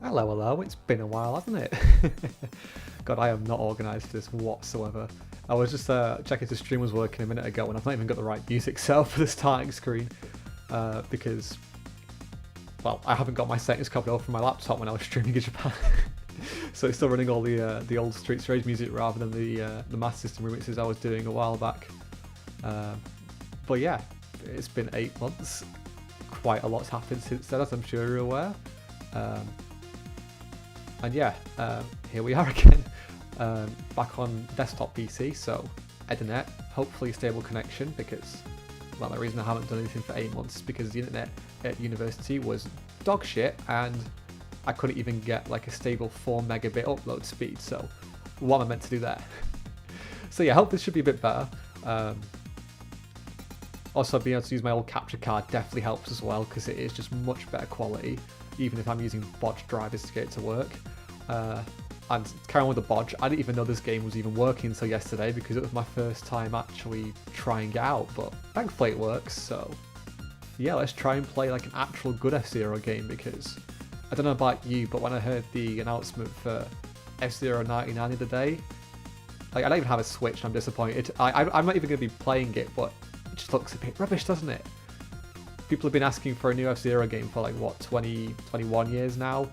Hello, hello, it's been a while, hasn't it? God, I am not organised for this whatsoever. I was just checking if the stream was working a minute ago and I've not even got the right music set up for the starting screen because, well, I haven't got my settings copied over from my laptop when I was streaming in Japan. So it's still running all the old Streets Rage music rather than the Master System remixes I was doing a while back. But yeah, it's been 8 months. Quite a lot's happened since then, as I'm sure you're aware. And yeah, here we are again, back on desktop PC, so internet, hopefully stable connection, because, well, the reason I haven't done anything for 8 months is because the internet at university was dog shit, and I couldn't even get like a stable 4 megabit upload speed, so what am I meant to do there? So yeah, I hope this should be a bit better. Also, being able to use my old capture card definitely helps as well, because it is just much better quality, even if I'm using bodge drivers to get it to work. And carrying on with the bodge, I didn't even know this game was even working until yesterday, because it was my first time actually trying it out, but thankfully it works, so yeah, let's try and play like an actual good F-Zero game, because I don't know about you, but when I heard the announcement for F-Zero 99 the other day, like, I don't even have a Switch and I'm disappointed. I'm not even going to be playing it, but it just looks a bit rubbish, doesn't it? People have been asking for a new F-Zero game for like, what, 20, 21 years now?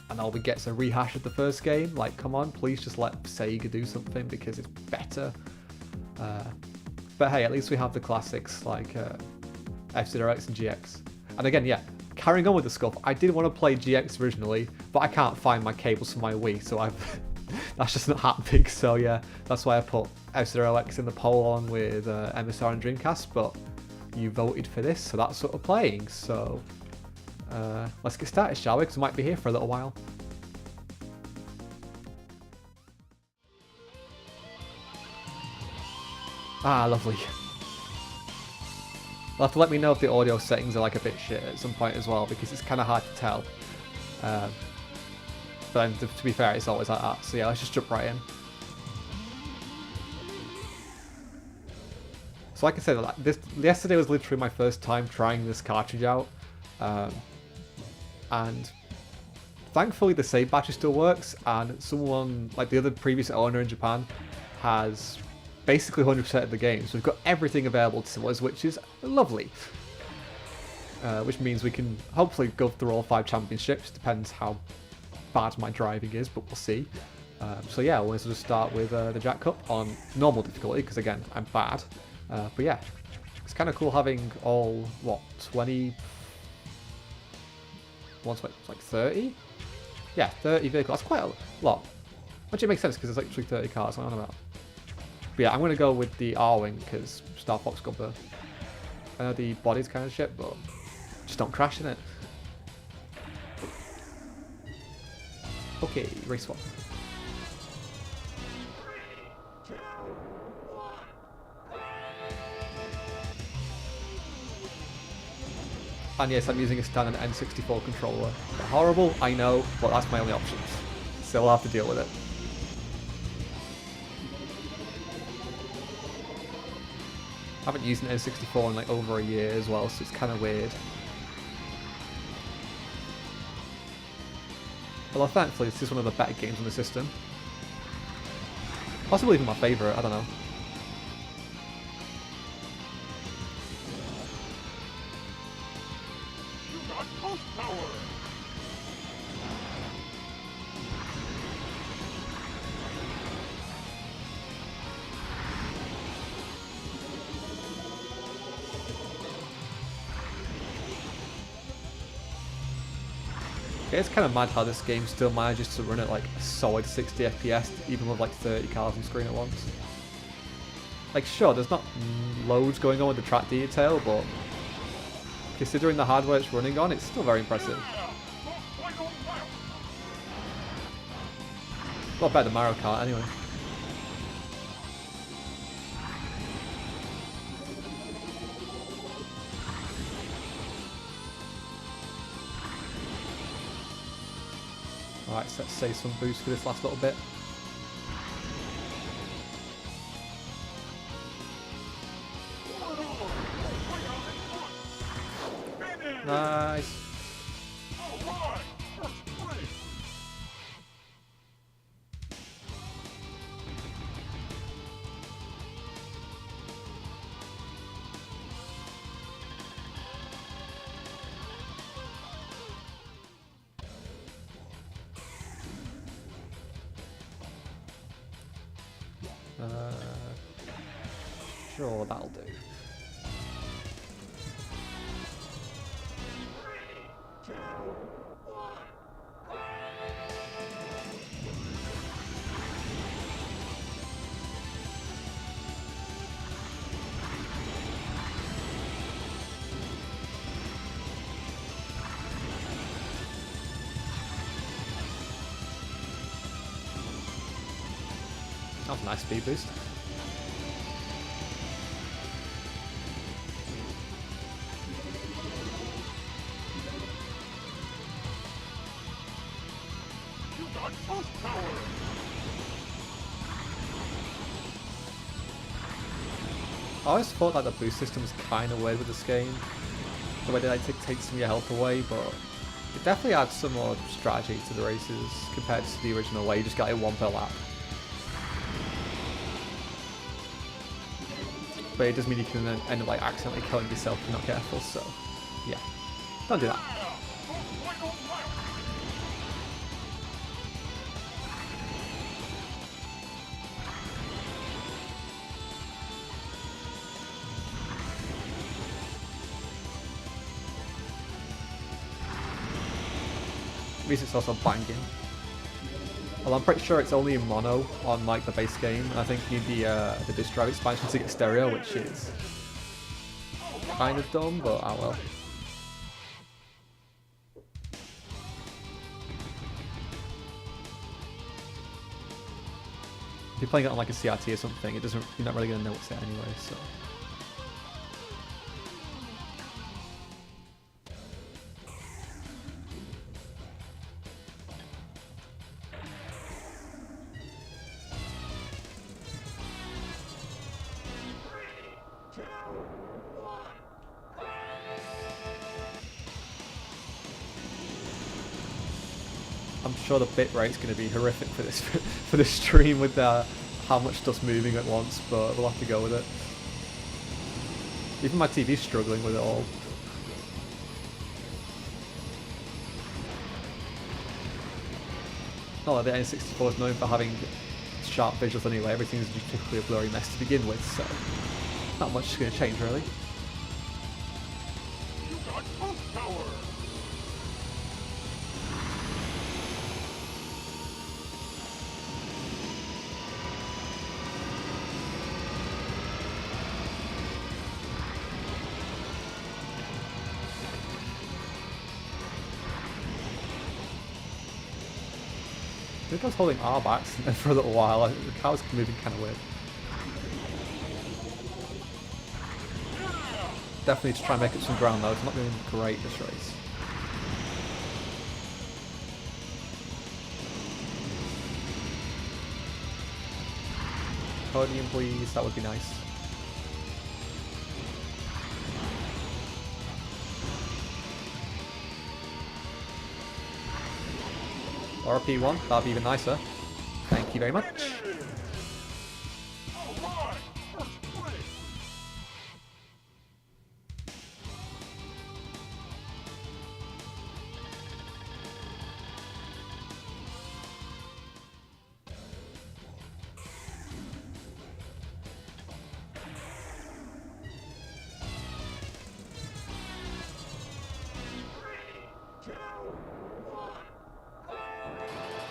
And all we get is a rehash of the first game. Like, come on, please just let Sega do something, because it's better. But hey, at least we have the classics like F-Zero X and GX. And again, yeah, carrying on with the scuff, I did want to play GX originally, but I can't find my cables for my Wii, so that's just not happening. So yeah, that's why I put F-Zero X in the poll along with MSR and Dreamcast, but you voted for this, so that's what we're playing. So let's get started, shall we? Because we might be here for a little while. Ah, lovely. You'll have to let me know if the audio settings are like a bit shit at some point as well, because it's kind of hard to tell. But then, to be fair, it's always like that. So yeah, let's just jump right in. So like I said, yesterday was literally my first time trying this cartridge out. And thankfully the save battery still works, and someone, like the other previous owner in Japan, has basically 100% of the game, so we've got everything available to us, which is lovely. Which means we can hopefully go through all 5 championships, depends how bad my driving is, but we'll see. So yeah, we'll just start with the Jack Cup on normal difficulty, because again, I'm bad. But yeah, it's kind of cool having all, what, 20... It's like 30? Yeah, 30 vehicles. That's quite a lot. Which it makes sense, because there's actually 30 cars I'm on about. But yeah, I'm going to go with the R-Wing, because Star Fox got the... I know the body's kind of shit, but just don't crash in it. Okay, race swap. And yes, I'm using a standard N64 controller. Horrible, I know, but that's my only option. So I'll have to deal with it. I haven't used an N64 in like over a year as well, so it's kind of weird. Although thankfully this is one of the better games on the system. Possibly even my favourite, I don't know. It's kind of mad how this game still manages to run at like a solid 60 FPS, even with like 30 cars on screen at once. Like, sure, there's not loads going on with the track detail, but considering the hardware it's running on, it's still very impressive. A lot better than Mario Kart, anyway. Alright, so let's save some boost for this last little bit. Nice. Sure, that'll do. That was a nice speed boost. I always thought that the boost system was kind of weird with this game, the way that it takes some of your health away, but it definitely adds some more strategy to the races compared to the original way you just got it one per lap. But it does mean you can then end up like accidentally killing yourself if you're not careful, so yeah, don't do that. At least it's also banging. Well, I'm pretty sure it's only in mono on like the base game. I think you need the disc drive expansion to get stereo, which is kind of dumb, but ah well. If you're playing it on like a CRT or something, it doesn't. You're not really gonna notice it anyway. So. I'm sure the bit rate's going to be horrific for this for this stream with how much stuff's moving at once, but we'll have to go with it. Even my TV's struggling with it all. Not like the N64 is known for having sharp visuals anyway, everything's just typically a blurry mess to begin with, so not much is going to change really. I think I was holding R back for a little while. The car was moving kind of weird. Definitely to try and make up some ground though. It's not doing great this race. Podium please, that would be nice. Or a P1, that'd be even nicer. Thank you very much.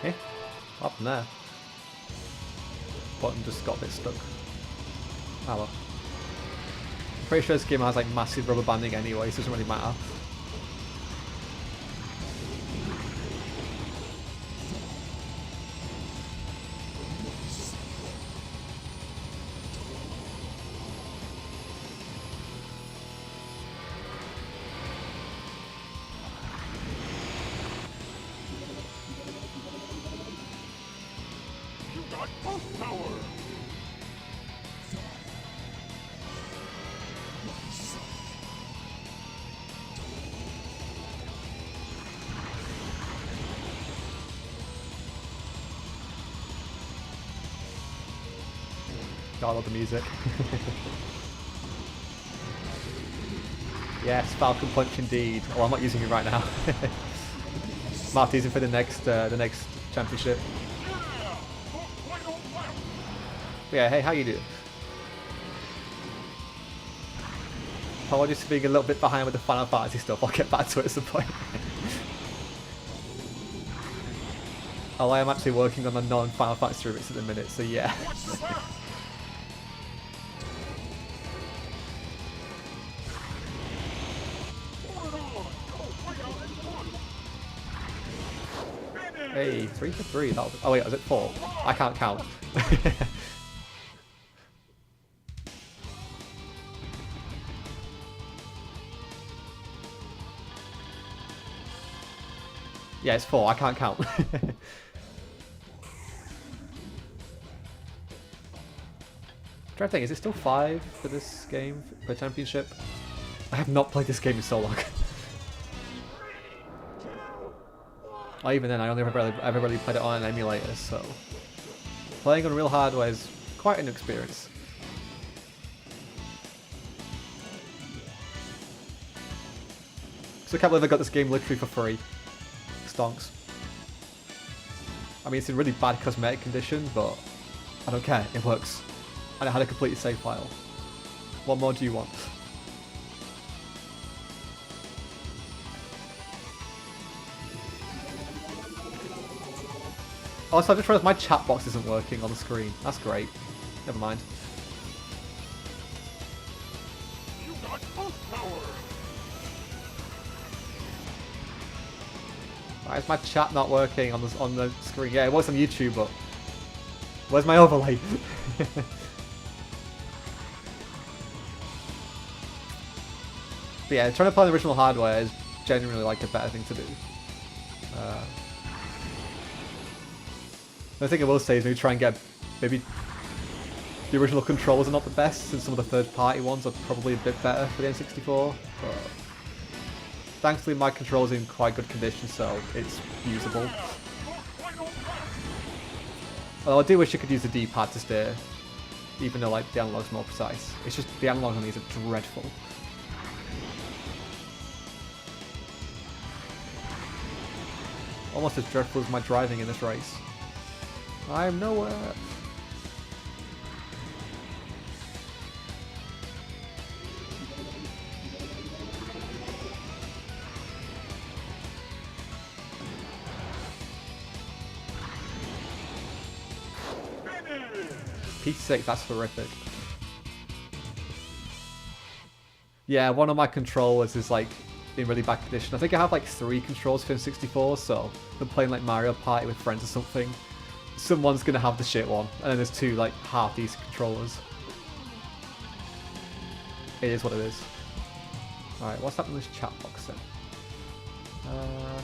Okay, up in there. Button just got a bit stuck. Ah well. Pretty sure this game has like massive rubber banding anyway, so it doesn't really matter. God, I love the music. Yes, Falcon Punch indeed. Oh, I'm not using it right now. Mark using for the next championship. But yeah, hey, how you doing? Apologies for being a little bit behind with the Final Fantasy stuff. I'll get back to it at some point. Oh, I am actually working on a non-Final Fantasy remix at the minute, so yeah. Hey, 3 for 3. That was, oh wait, was it 4? I can't count. Yeah, it's 4. I can't count. Try to think, is it still 5 for this game for championship? I have not played this game in so long. Well, even then, I only ever really played it on an emulator, so playing on real hardware is quite an experience. So I can't believe I got this game literally for free. Stonks. I mean, it's in really bad cosmetic condition, but I don't care. It works. And it had a completely save file. What more do you want? Also, I just realized my chat box isn't working on the screen. That's great. Never mind. Why is my chat not working on the screen? Yeah, it works on YouTube, but where's my overlay? But yeah, trying to play on the original hardware is genuinely like a better thing to do. The thing I will say is maybe try and get maybe the original controllers are not the best, since some of the third-party ones are probably a bit better for the N64. But thankfully, my controller's in quite good condition, so it's usable. Although I do wish you could use the D-pad to steer, even though like the analog's more precise. It's just the analog on these are dreadful. Almost as dreadful as my driving in this race. I'm nowhere. P6, that's horrific. Yeah, one of my controllers is like in really bad condition. I think I have like 3 controls for N64, so if I'm playing like Mario Party with friends or something, someone's gonna have the shit one, and then there's 2 like half decent controllers. It is what it is. Alright, what's happening in this chat box then? I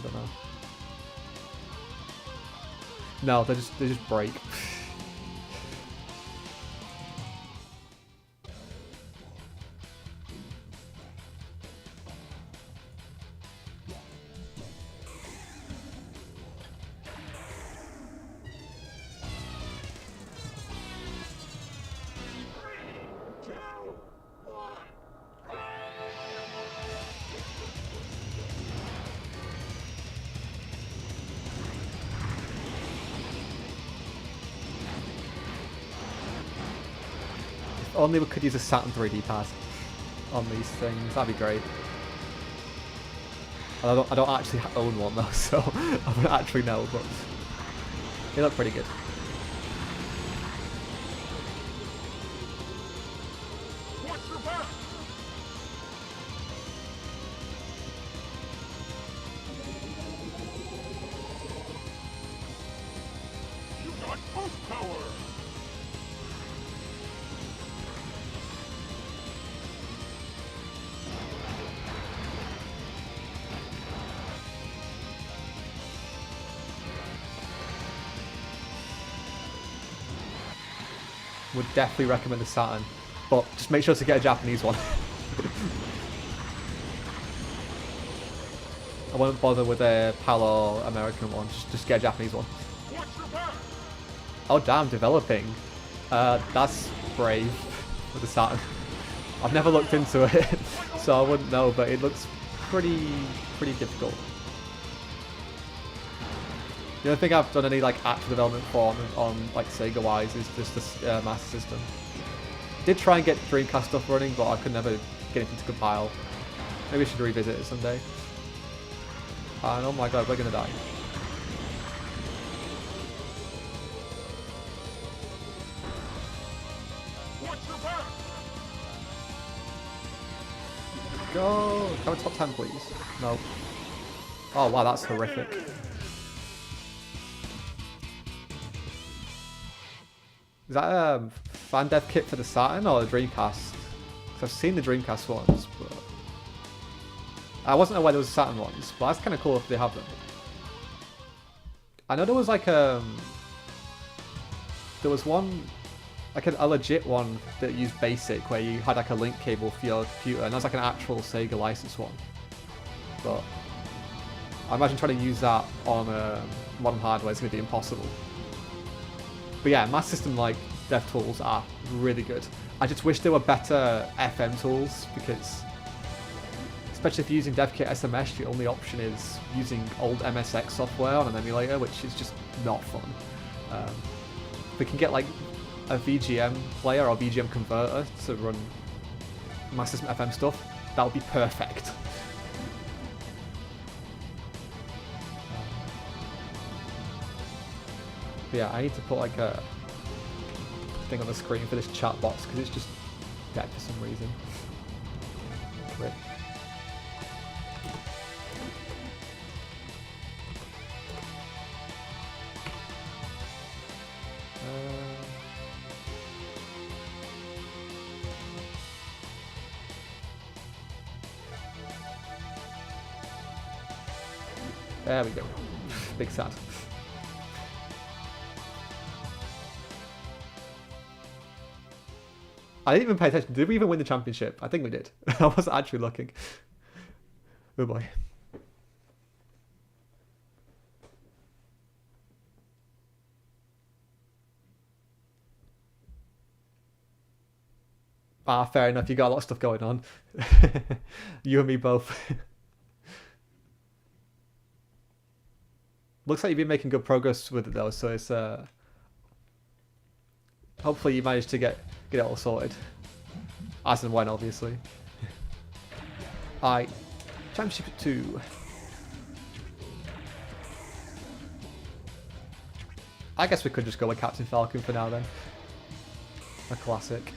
don't know. No, they just break. Only we could use a Saturn 3D pad on these things. That'd be great. I don't actually own one though, so I don't actually know, but they look pretty good. Would definitely recommend the Saturn, but just make sure to get a Japanese one. I won't bother with a PAL or American one, just get a Japanese one. Oh damn, developing. That's brave with the Saturn. I've never looked into it, so I wouldn't know, but it looks pretty difficult. The only thing I've done any like actual development for on like Sega wise is just the Master System. Did try and get Dreamcast stuff running, but I could never get anything to compile. Maybe I should revisit it someday. And oh my god, we're gonna die. Go! Can we top 10 please? No. Oh wow, that's horrific. Is that a fan dev kit for the Saturn or the Dreamcast? Because I've seen the Dreamcast ones, but I wasn't aware there was Saturn ones, but that's kind of cool if they have them. I know there was like there was one, like a legit one that used BASIC where you had like a link cable for your computer, and that was like an actual Sega license one. But I imagine trying to use that on modern hardware is going to be impossible. But yeah, Master System like dev tools are really good. I just wish there were better FM tools, because especially if you're using DevKit SMS, your only option is using old MSX software on an emulator, which is just not fun. If we can get like a VGM player or VGM converter to run Master System FM stuff, that would be perfect. But yeah, I need to put like a thing on the screen for this chat box because it's just dead for some reason. Rip. There we go. Big sad. I didn't even pay attention. Did we even win the championship? I think we did. I wasn't actually looking. Oh boy. Ah, fair enough. You got a lot of stuff going on. You and me both. Looks like you've been making good progress with it though, so it's hopefully you managed to get it all sorted. As and when, obviously. Championship 2. I guess we could just go with Captain Falcon for now then. A classic.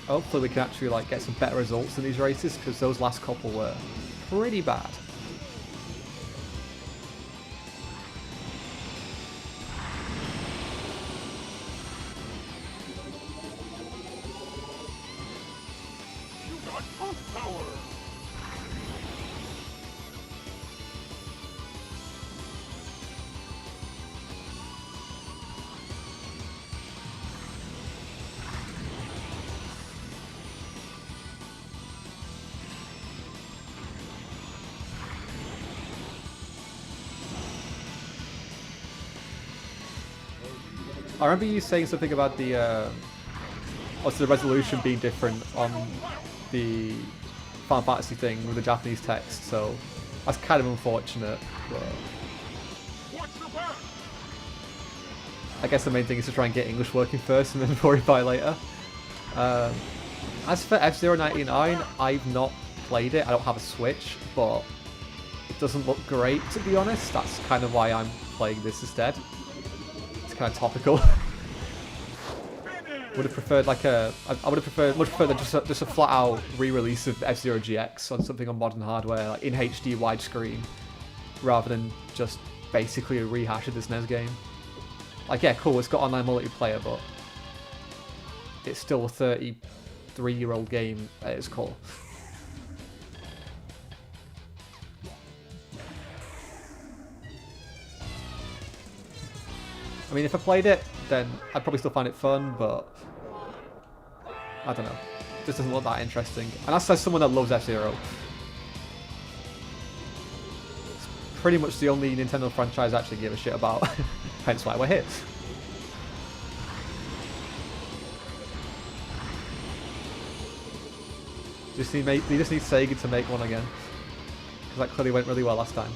Hopefully we can actually like get some better results in these races, because those last couple were pretty bad. I remember you saying something about the also the resolution being different on the Final Fantasy thing with the Japanese text, so that's kind of unfortunate. But I guess the main thing is to try and get English working first and then worry about it later. As for F-Zero 99, I've not played it. I don't have a Switch, but it doesn't look great, to be honest. That's kind of why I'm playing this instead. Kind of topical. Would have preferred like I would have preferred much further just a flat out re-release of F-Zero GX on something on modern hardware, like in HD widescreen, rather than just basically a rehash of this SNES game. Like, yeah, cool, it's got online multiplayer, but it's still a 33-year-old game at its core. I mean, if I played it then I'd probably still find it fun, but I don't know. It just doesn't look that interesting. And that's as someone that loves F-Zero. It's pretty much the only Nintendo franchise I actually give a shit about. Hence why we're here. You just need Sega to make one again. Because that clearly went really well last time.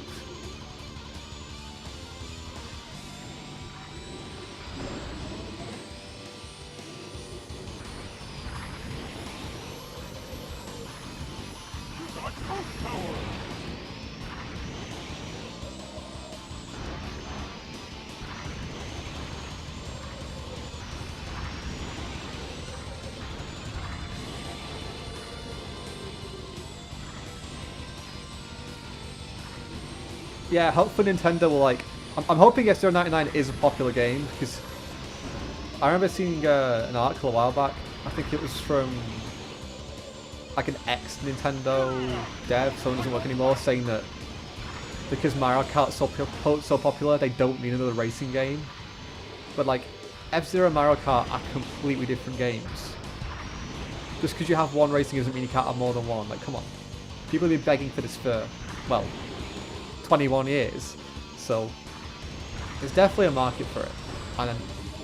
Yeah, hopefully Nintendo will like... I'm hoping F-Zero99 is a popular game, because I remember seeing an article a while back. I think it was from like an ex-Nintendo dev, someone doesn't work anymore, saying that because Mario Kart's so popular, they don't need another racing game. But like, F-Zero and Mario Kart are completely different games. Just because you have one racing doesn't mean you can't have more than one. Like, come on. People have been begging for this for, well, 21 years, so there's definitely a market for it, and then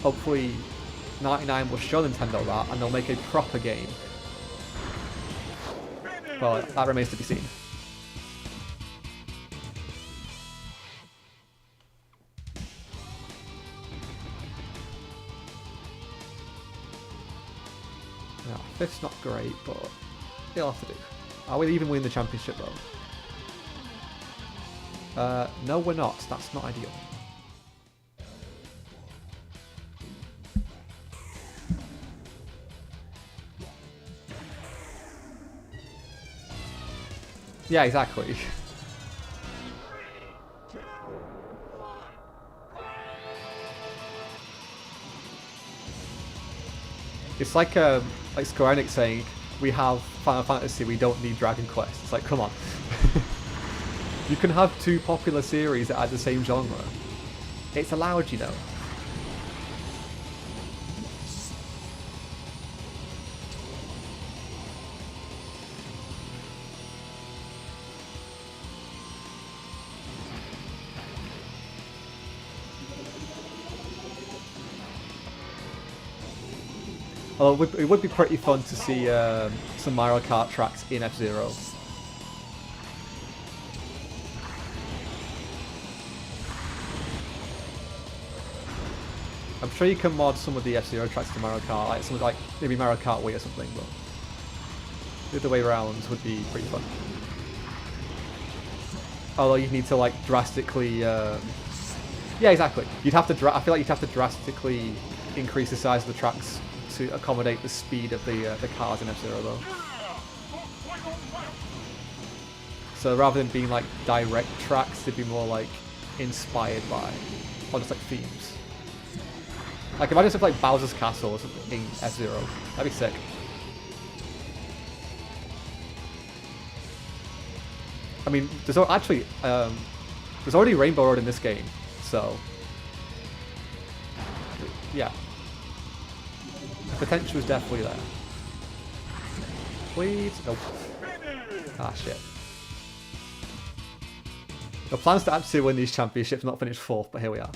hopefully 99 will show Nintendo that and they'll make a proper game. Well, that remains to be seen. Now, fifth's not great, but it'll have to do. Are we even win the championship though? No, we're not. That's not ideal. Yeah, exactly. It's like Square Enix saying, we have Final Fantasy, we don't need Dragon Quest. It's like, come on. You can have two popular series that are the same genre. It's allowed, you know. Although it would be pretty fun to see some Mario Kart tracks in F-Zero. I'm sure you can mod some of the F-Zero tracks to Mario Kart, like something like maybe Mario Kart Wii or something, but the other way around would be pretty fun. Although you'd need to like drastically, yeah, exactly. You'd have to. I feel like you'd have to drastically increase the size of the tracks to accommodate the speed of the cars in F-Zero, though. So rather than being like direct tracks, they'd be more like inspired by, or just like themes. Like imagine something like Bowser's Castle or something in F-Zero. That'd be sick. I mean, there's actually there's already Rainbow Road in this game, so yeah, the potential is definitely there. Please, nope. Ah shit. The plans to actually win these championships, not finish 4th, but here we are.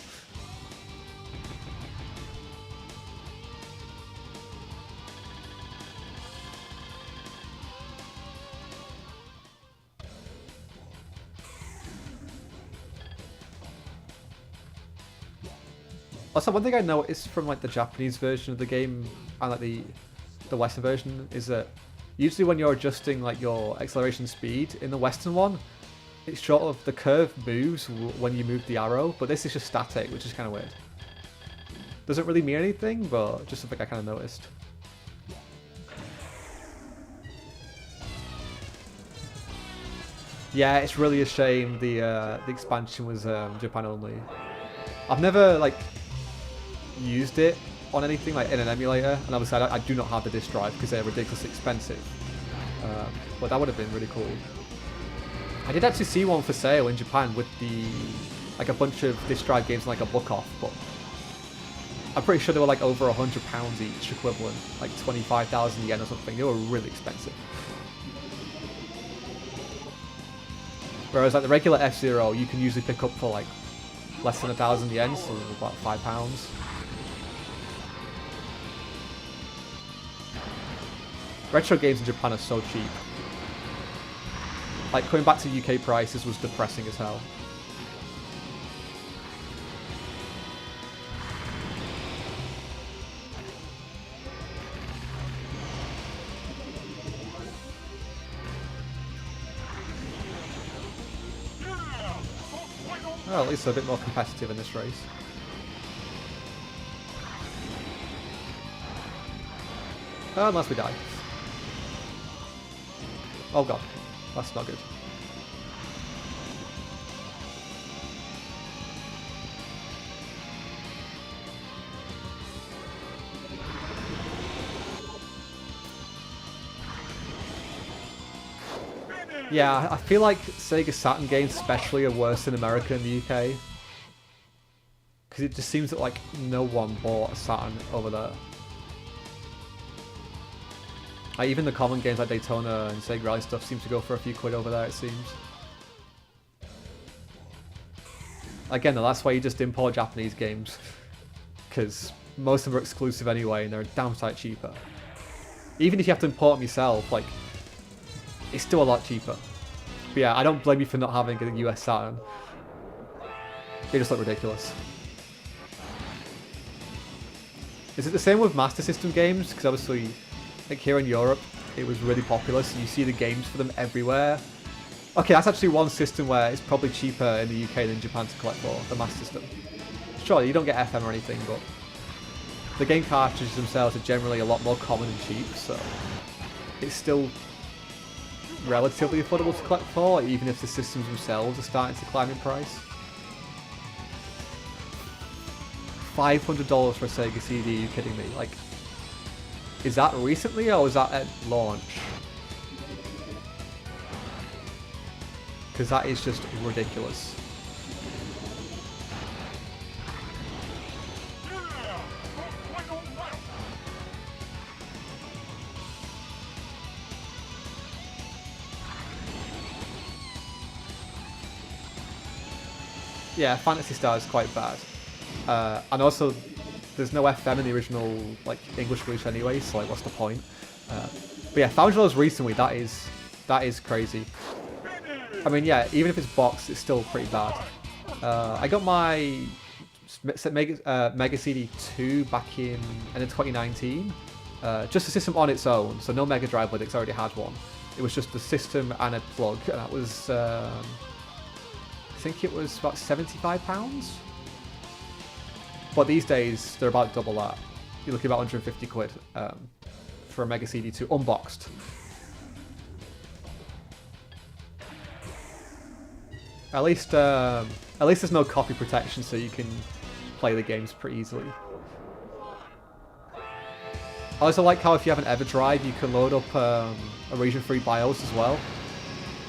Also, one thing I noticed from like the Japanese version of the game and like the Western version is that usually when you're adjusting like your acceleration speed in the Western one, it's sort of the curve moves when you move the arrow, but this is just static, which is kind of weird. Doesn't really mean anything, but just something I kind of noticed. Yeah, it's really a shame the expansion was Japan only. I've never like used it on anything like in an emulator, and obviously I do not have the disc drive because they're ridiculously expensive. But that would have been really cool. I did actually see one for sale in Japan with the like a bunch of disc drive games and like a book off, but I'm pretty sure they were like over £100 each, equivalent, like 25,000 yen or something. They were really expensive. Whereas like the regular F-Zero, you can usually pick up for like less than 1,000 yen, so about £5. Retro games in Japan are so cheap. Like, coming back to UK prices was depressing as hell. Well, at least they're a bit more competitive in this race. Unless we die. Oh god, that's not good. Yeah, I feel like Sega Saturn games especially are worse in America and the UK. Because it just seems that like no one bought a Saturn over there. Like, even the common games like Daytona and Sega Rally stuff seem to go for a few quid over there, it seems. Again though, that's why you just import Japanese games. Because most of them are exclusive anyway and they're damn sight cheaper. Even if you have to import them yourself, like, it's still a lot cheaper. But yeah, I don't blame you for not having a US Saturn. They just look ridiculous. Is it the same with Master System games? Because obviously, like here in Europe, it was really popular, so you see the games for them everywhere. Okay, that's actually one system where it's probably cheaper in the UK than Japan to collect for, the Master System. Sure, you don't get FM or anything, but the game cartridges themselves are generally a lot more common and cheap, so it's still relatively affordable to collect for, even if the systems themselves are starting to climb in price. $500 for a Sega CD, are you kidding me? Like, is that recently or was that at launch? Because that is just ridiculous. Yeah, Phantasy Star is quite bad. And also, there's no FM in the original like English release anyway, so like, what's the point? But yeah, $1,000 recently, that is crazy. I mean, yeah, even if it's boxed, it's still pretty bad. I got my Mega CD 2 back in 2019. Just the system on its own, so no Mega Drive with it, 'cause I already had one. It was just the system and a plug, and that was, I think it was about £75. But these days, they're about double that. You're looking at about 150 quid for a Mega CD2 unboxed. At least there's no copy protection, so you can play the games pretty easily. I also like how if you have an EverDrive, you can load up a region-free BIOS as well.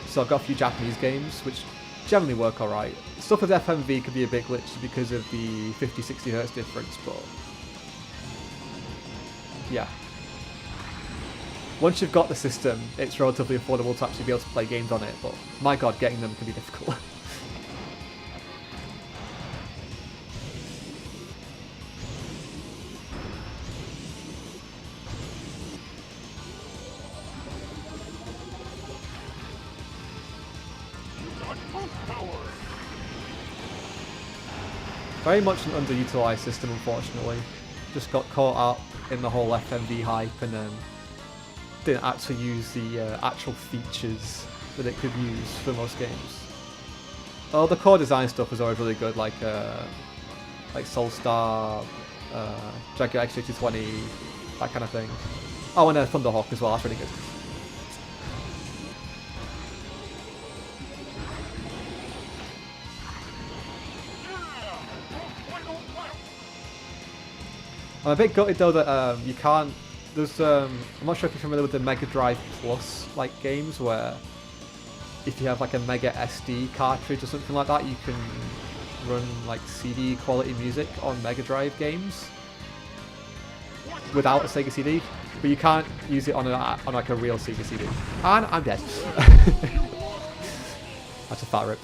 So I've got a few Japanese games, which generally work alright. Stuff with FMV could be a bit glitchy because of the 50-60 Hz difference, but yeah. Once you've got the system, it's relatively affordable to actually be able to play games on it, but my god, getting them can be difficult. Very much an underutilized system, unfortunately. Just got caught up in the whole FMV hype and then didn't actually use the actual features that it could use for most games. Oh, the core design stuff was always really good, like Soulstar, Jaguar X220, that kind of thing. Oh, and Thunderhawk as well, that's really good. I'm a bit gutted though that you can't. There's I'm not sure if you're familiar with the Mega Drive Plus like games where if you have like a Mega SD cartridge or something like that, you can run like CD quality music on Mega Drive games. without a Sega CD, but you can't use it on like a real Sega CD. And I'm dead. That's a fat rip.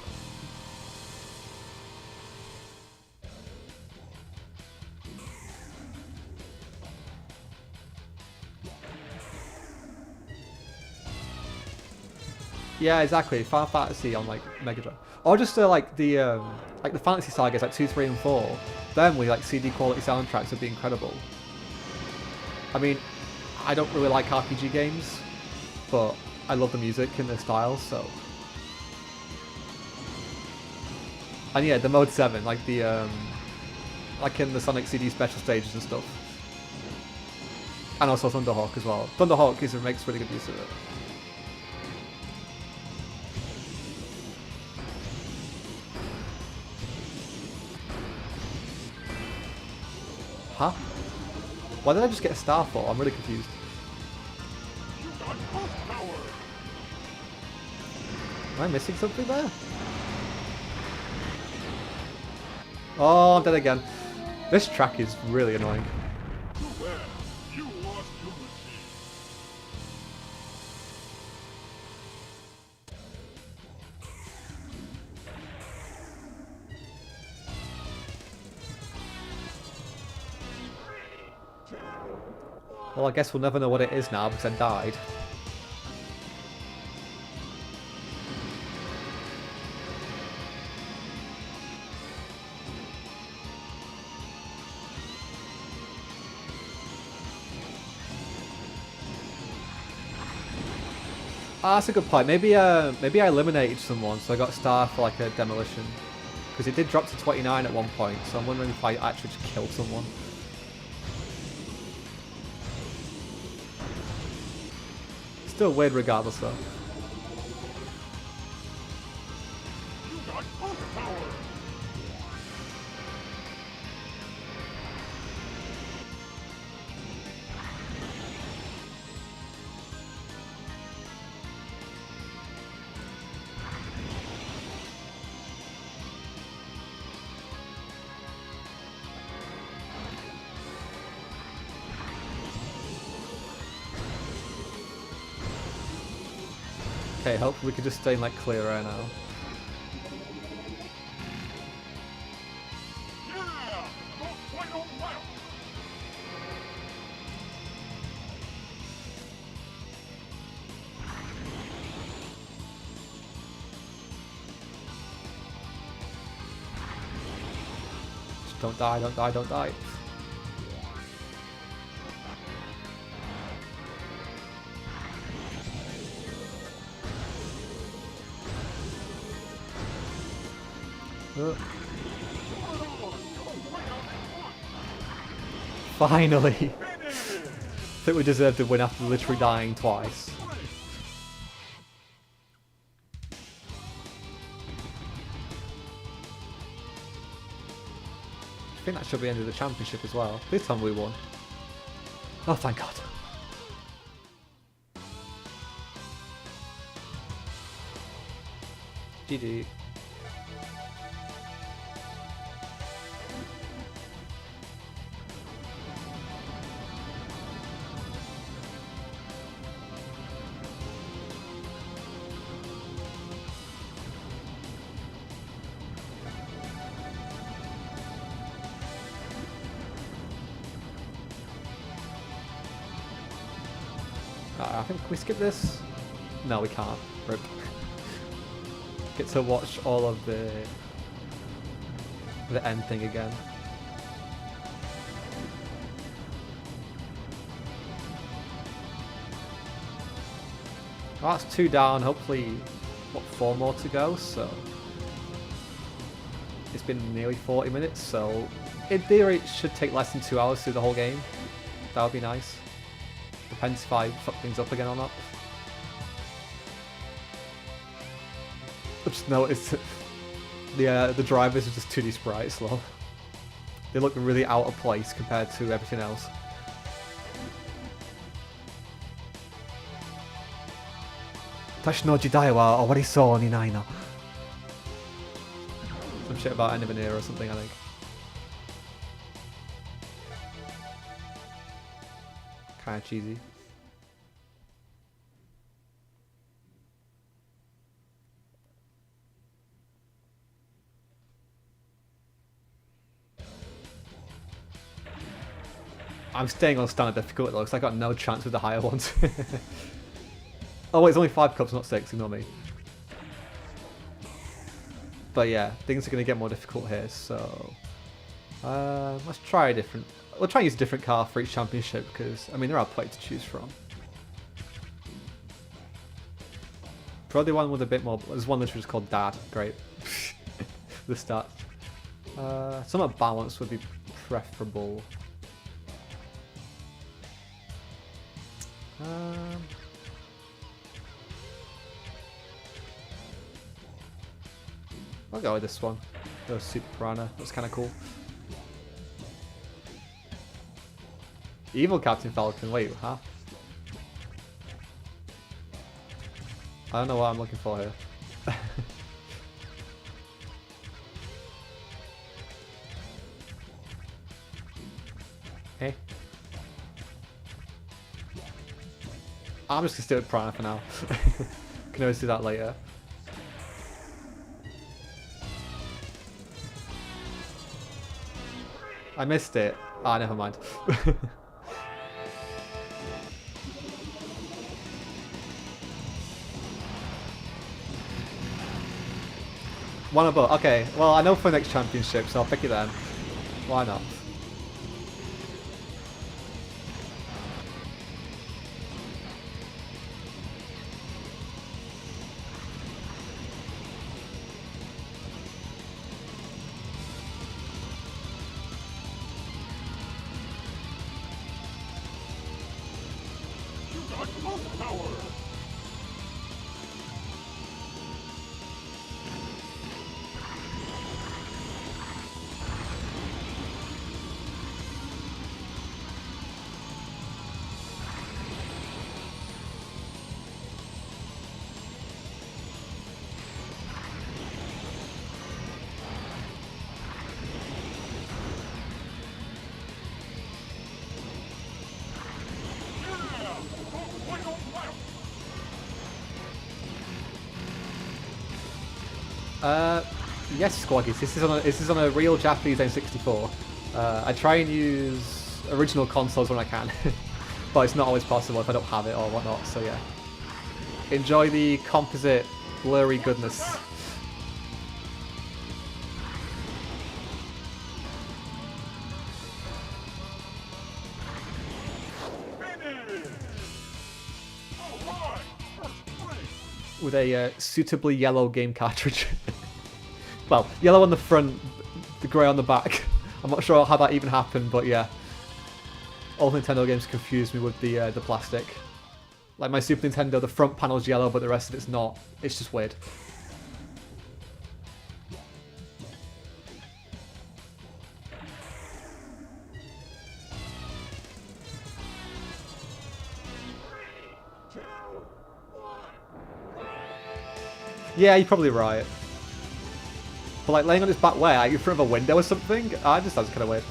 Yeah, exactly. Final Fantasy on like Mega Drive, or just like the Fantasy Sagas like 2, 3, and 4. Them with like CD quality soundtracks would be incredible. I mean, I don't really like RPG games, but I love the music and the style. So, and yeah, the Mode 7, like the like in the Sonic CD special stages and stuff, and also Thunderhawk as well. Thunderhawk makes really good use of it. Huh? Why did I just get a star for? I'm really confused. Am I missing something there? Oh, I'm dead again. This track is really annoying. Well, I guess we'll never know what it is now because I died. Ah, that's a good point. Maybe I eliminated someone, so I got a star for like a demolition. Because it did drop to 29 at one point, so I'm wondering if I actually just killed someone. Still weird regardless though. Okay, hopefully we can just stay in like clear right now. Just don't die, don't die, don't die. Finally! I think we deserved to win after literally dying twice. I think that should be the end of the championship as well. This time we won. Oh, thank God. GG. I think, can we skip this? No, we can't. Rip. Get to watch all of the end thing again. Oh, that's 2 down. Hopefully, what, 4 more to go. So it's been nearly 40 minutes. So in theory, it should take less than 2 hours through the whole game. That would be nice. Depends if I fuck things up again or not. I just noticed the drivers are just 2D sprites, lol. They look really out of place compared to everything else. Tashi no jidai wa owarisou ni nai na. Some shit about end of an era or something, I think. Kind of cheesy. I'm staying on standard difficulty though, because I got no chance with the higher ones. Oh wait, it's only 5 cups, not 6, ignore me. But yeah, things are going to get more difficult here, so... let's try a different... We'll try and use a different car for each championship, because, I mean, there are plenty to choose from. Probably one with a bit more... There's one that's just called Dad, great. The stats. Somewhat balanced would be preferable. I'll go with this one. The Super Piranha. That's kind of cool. Evil Captain Falcon. Wait, huh? I don't know what I'm looking for here. Hey. I'm just gonna stay with Piranha for now. Can always do that later. I missed it. Ah, never mind. One above. Okay, well, I know for the next championship, so I'll pick it then. Why not? Yes, Squaggies. This is on a real Japanese N64. I try and use original consoles when I can, but it's not always possible if I don't have it or whatnot. So yeah, enjoy the composite, blurry goodness. With a suitably yellow game cartridge. Well, yellow on the front, the grey on the back. I'm not sure how that even happened, but yeah. All Nintendo games confuse me with the plastic. Like my Super Nintendo, the front panel's yellow, but the rest of it's not. It's just weird. Yeah, you're probably right. But like laying on his back where? Like in front of a window or something? I just sounds kind of weird.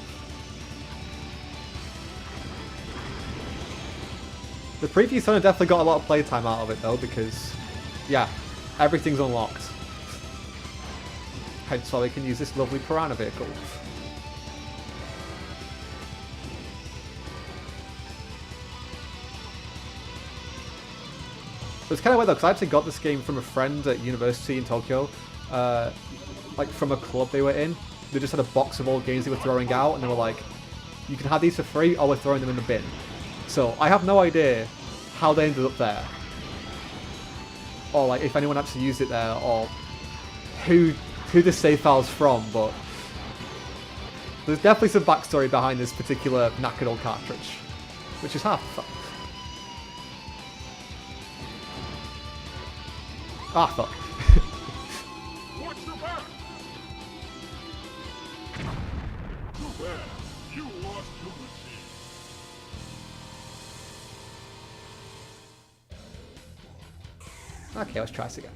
The previous one definitely got a lot of playtime out of it though, because yeah, everything's unlocked. Hence why we can use this lovely Piranha vehicle. It was kind of weird though, because I actually got this game from a friend at university in Tokyo. Like from a club they were in. They just had a box of old games they were throwing out, and they were like, you can have these for free, or we're throwing them in the bin. So I have no idea how they ended up there. Or like if anyone actually used it there, or who the save file's from, but there's definitely some backstory behind this particular knackered old cartridge, which is half the fun. Ah, fuck. Watch your back! Too bad. You lost to the team. Okay, let's try this again.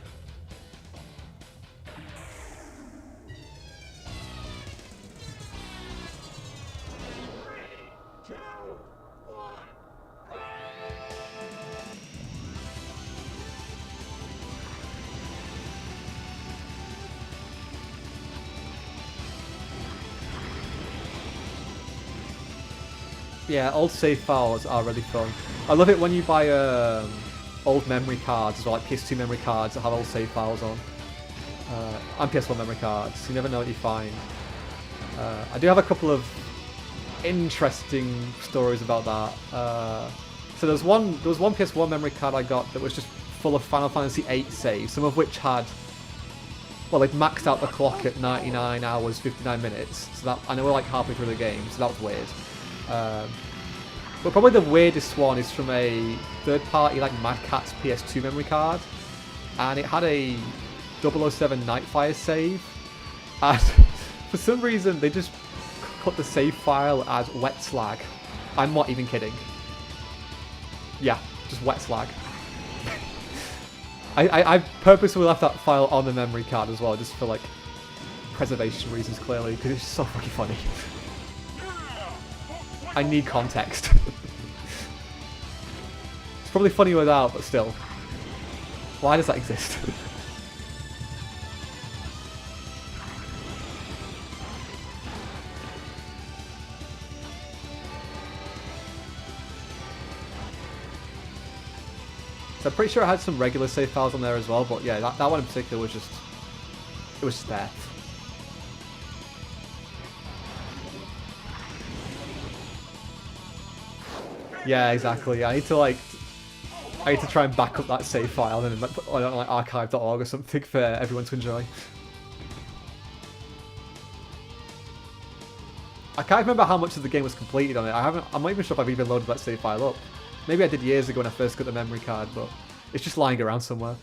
Yeah, old save files are really fun. I love it when you buy old memory cards as well, like PS2 memory cards that have old save files on. And PS1 memory cards. You never know what you find. I do have a couple of interesting stories about that. So there was one PS1 memory card I got that was just full of Final Fantasy VIII saves, some of which had, well, they'd maxed out the clock at 99 hours 59 minutes. So that, I know we're like halfway through the game, so that was weird. But probably the weirdest one is from a third-party like Mad Catz PS2 memory card, and it had a 007 Nightfire save, and for some reason they just cut the save file as wet slag. I'm not even kidding. Yeah, just wet slag. I purposely left that file on the memory card as well, just for like preservation reasons, clearly, because it's so fucking funny. I need context. It's probably funny without, but still. Why does that exist? So I'm pretty sure I had some regular save files on there as well, but yeah, that one in particular was just, it was just there. Yeah, exactly. I need to try and back up that save file and then put it on like archive.org or something for everyone to enjoy. I can't remember how much of the game was completed on it. I'm not even sure if I've even loaded that save file up. Maybe I did years ago when I first got the memory card, but it's just lying around somewhere.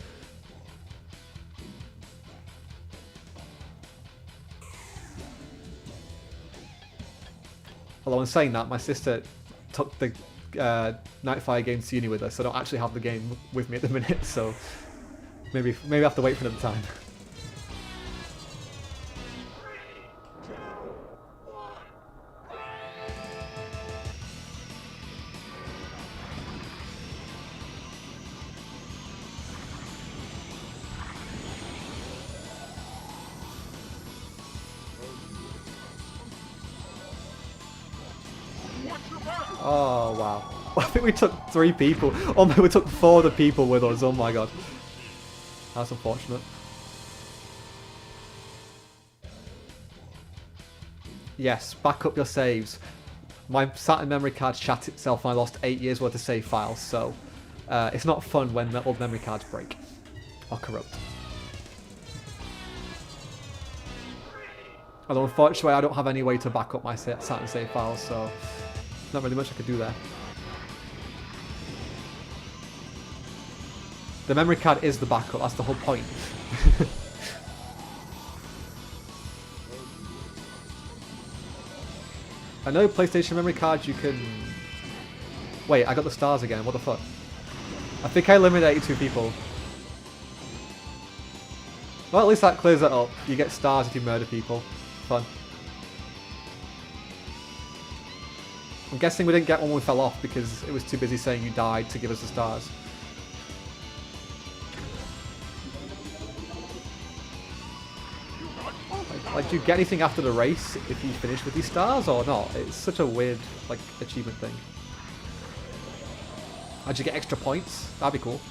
Although in saying that, my sister took the Nightfire game to uni with us, so I don't actually have the game with me at the minute, so maybe I have to wait for another time. Oh, wow. I think we took 3 people. Oh, no, we took 4 other people with us. Oh, my God. That's unfortunate. Yes, back up your saves. My Saturn memory card shat itself and I lost 8 years worth of save files, so it's not fun when old memory cards break or corrupt. Although, unfortunately, I don't have any way to back up my Saturn save files, so not really much I could do there. The memory card is the backup, that's the whole point. I know PlayStation memory cards you can... Wait, I got the stars again, what the fuck? I think I eliminated 2 people. Well, at least that clears it up. You get stars if you murder people. Fun. I'm guessing we didn't get one when we fell off because it was too busy saying you died to give us the stars. Like, do you get anything after the race if you finish with these stars or not? It's such a weird, like, achievement thing. How'd you get extra points? That'd be cool.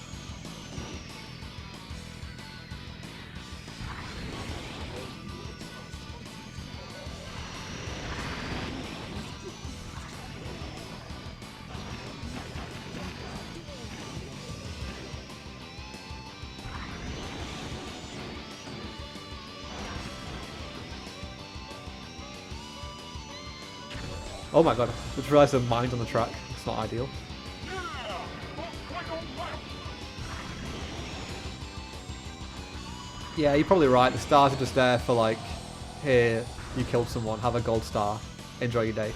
Oh my god, I just realised there's mines on the track. It's not ideal. Yeah, you're probably right. The stars are just there for like, here, you killed someone, have a gold star, enjoy your day.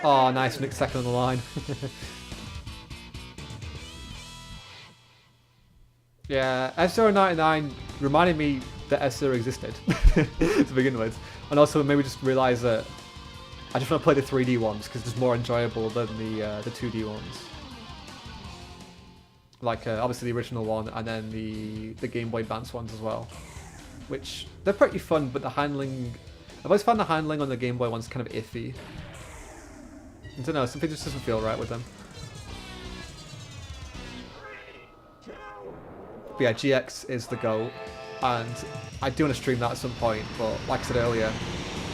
Oh, nice, Nick second on the line. Yeah, F-Zero 99 reminded me that F-Zero existed to begin with. And also maybe just realise that I just want to play the 3D ones because it's more enjoyable than the 2D ones. Like obviously the original one and then the Game Boy Advance ones as well. Which, they're pretty fun, but the handling... I've always found the handling on the Game Boy ones kind of iffy. I don't know, something just doesn't feel right with them. But yeah, GX is the GOAT, and I do want to stream that at some point, but like I said earlier,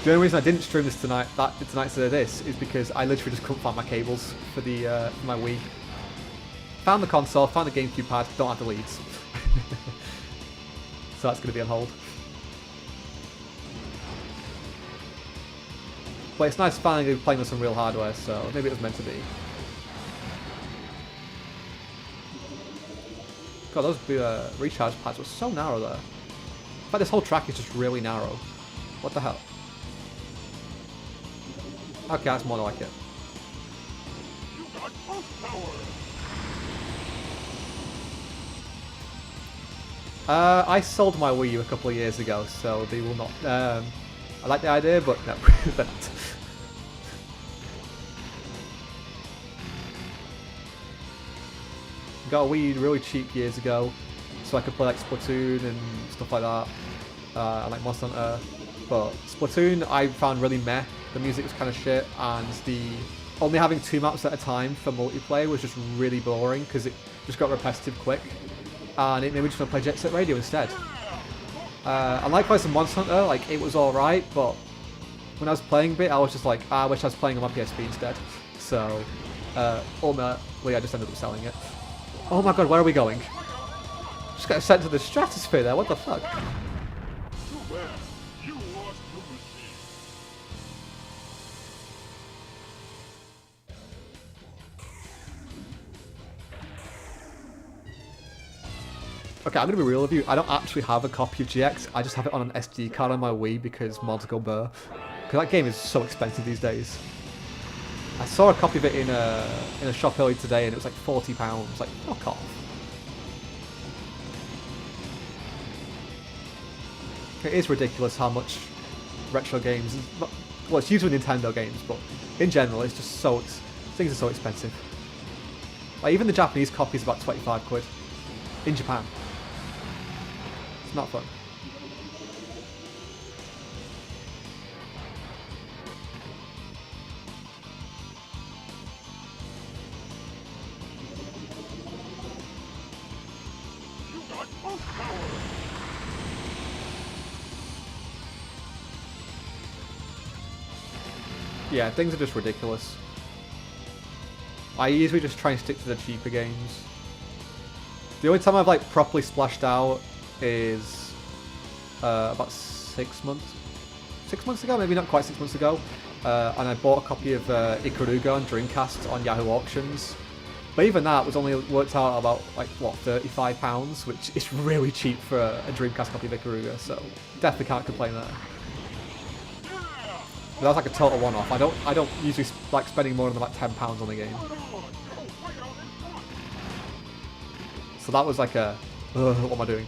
the only reason I didn't stream this tonight instead of this is because I literally just couldn't find my cables for for my Wii. Found the console, found the GameCube pad, don't have the leads. So that's going to be on hold. But it's nice finally playing with some real hardware, so maybe it was meant to be. God, those recharge pads were so narrow there. In fact, this whole track is just really narrow. What the hell? Okay, that's more like it. You got pulse power. I sold my Wii U a couple of years ago, so they will not. I like the idea, but no, they're not. Got a Wii U really cheap years ago, so I could play like Splatoon and stuff like that. I like Monster Hunter, but Splatoon I found really meh. The music was kind of shit, and only having 2 maps at a time for multiplayer was just really boring because it just got repetitive quick. And it made me just want to play Jet Set Radio instead. And likewise in Monster Hunter, like, it was alright, but when I was playing a bit, I was just like, I wish I was playing on my PSP instead. So, ultimately, I just ended up selling it. Oh my god, where are we going? Just got sent to the stratosphere there, what the fuck? Too bad. You lost your machine. Okay, I'm gonna be real with you. I don't actually have a copy of GX. I just have it on an SD card on my Wii because mods go burr. Because that game is so expensive these days. I saw a copy of it in a shop earlier today, and it was like £40. Like, fuck off. It is ridiculous how much retro games. Well, it's usually Nintendo games, but in general, it's just so. Things are so expensive. Like even the Japanese copy is about 25 quid in Japan. It's not fun. You got pulse power. Yeah, things are just ridiculous. I usually just try and stick to the cheaper games. The only time I've like properly splashed out is about 6 months. 6 months ago, maybe not quite 6 months ago. And I bought a copy of Ikaruga on Dreamcast on Yahoo Auctions. But even that was only worked out about like what, £35, which is really cheap for a Dreamcast copy of Ikaruga. So definitely can't complain there. But that was like a total one-off. I don't usually like spending more than like £10 on the game. So that was like a, what am I doing?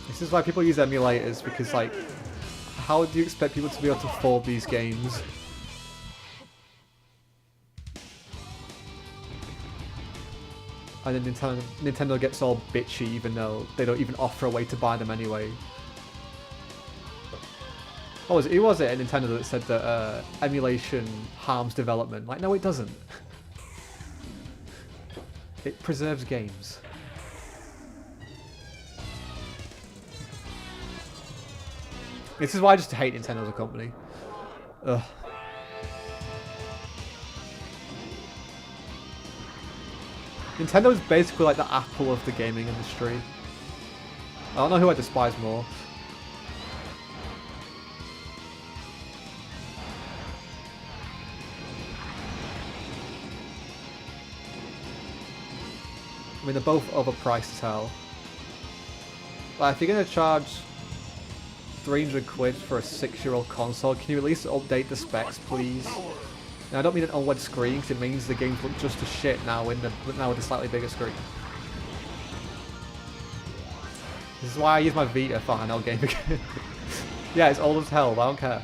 This is why people use emulators, because like, how do you expect people to be able to afford these games? And then Nintendo gets all bitchy even though they don't even offer a way to buy them anyway. Who was it at Nintendo that said that emulation harms development? Like, no it doesn't. It preserves games. This is why I just hate Nintendo as a company. Ugh. Nintendo is basically like the Apple of the gaming industry. I don't know who I despise more. I mean, they're both overpriced as hell. But if you're going to charge 300 quid for a 6-year-old console, can you at least update the specs, please? Now, I don't mean an OLED screen, because it means the games look just as shit now with a slightly bigger screen. This is why I use my Vita for handheld gaming. Yeah, it's old as hell, but I don't care.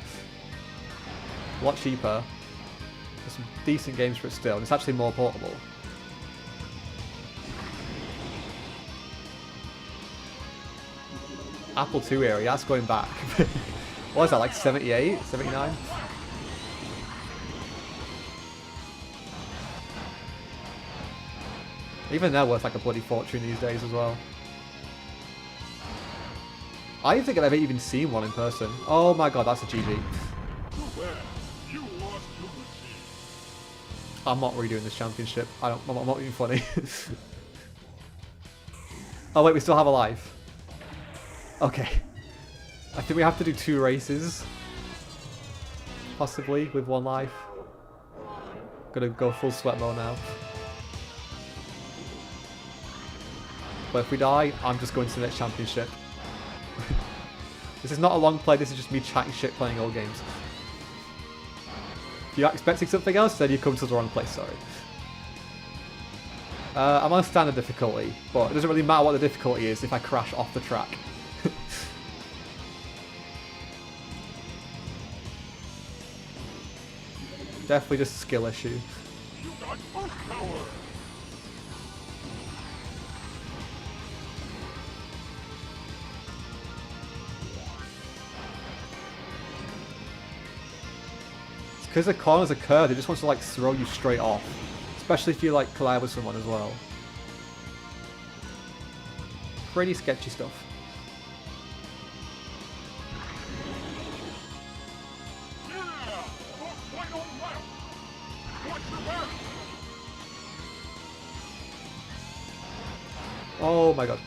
A lot cheaper. There's some decent games for it still, and it's actually more portable. Apple II era, that's going back. What is that, like 78, 79? Even they're worth like a bloody fortune these days as well. I don't think I've ever even seen one in person. Oh my god, that's a GG. I'm not redoing this championship. I'm not even funny. Oh wait, we still have a life. Okay. I think we have to do 2 races. Possibly, with 1 life. Gonna go full sweat mode now. But if we die, I'm just going to the next championship. This is not a long play, this is just me chatting shit playing old games. If you're expecting something else, then you've come to the wrong place, sorry. I'm on standard difficulty, but it doesn't really matter what the difficulty is if I crash off the track. Definitely just a skill issue. Because the corners are curved, it just wants to like throw you straight off. Especially if you like collide with someone as well. Pretty sketchy stuff. Oh my god.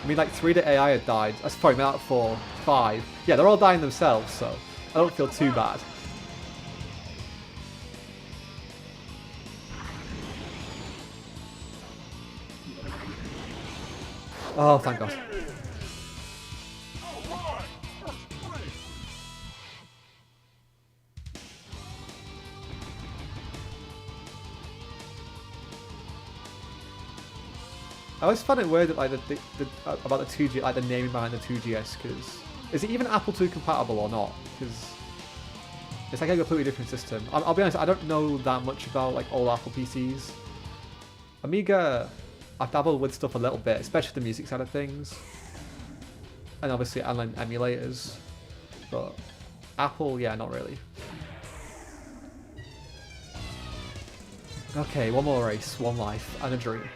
I mean, like 3 to AI had died. That's probably about 4, 5. Yeah, they're all dying themselves, so I don't feel too bad. Oh, thank god. I always find it weird that like about the 2G, like the naming behind the 2GS, because is it even Apple II compatible or not? Because it's like a completely different system. I'll be honest, I don't know that much about like old Apple PCs. Amiga, I've dabbled with stuff a little bit, especially the music side of things, and obviously online emulators. But Apple, yeah, not really. Okay, 1 more race, 1 life, and a dream.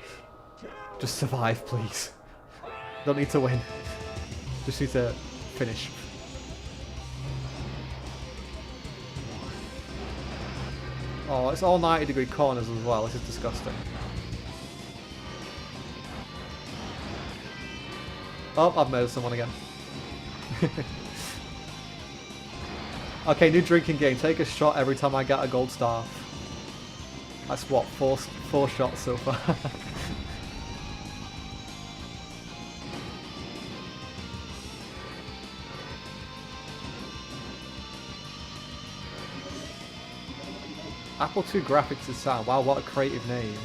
Just survive, please. Don't need to win. Just need to finish. Oh, it's all 90-degree corners as well. This is disgusting. Oh, I've murdered someone again. Okay, new drinking game. Take a shot every time I get a gold star. That's what, 4 shots so far. Apple II graphics and sound. Wow, what a creative name.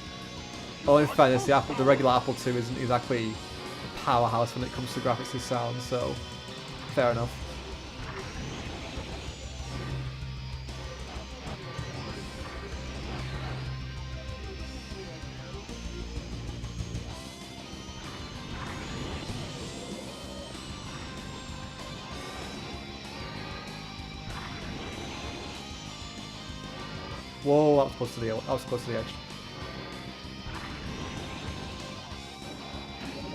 Oh, in fairness, the regular Apple II isn't exactly a powerhouse when it comes to graphics and sound, so fair enough. Whoa, I was close to the edge.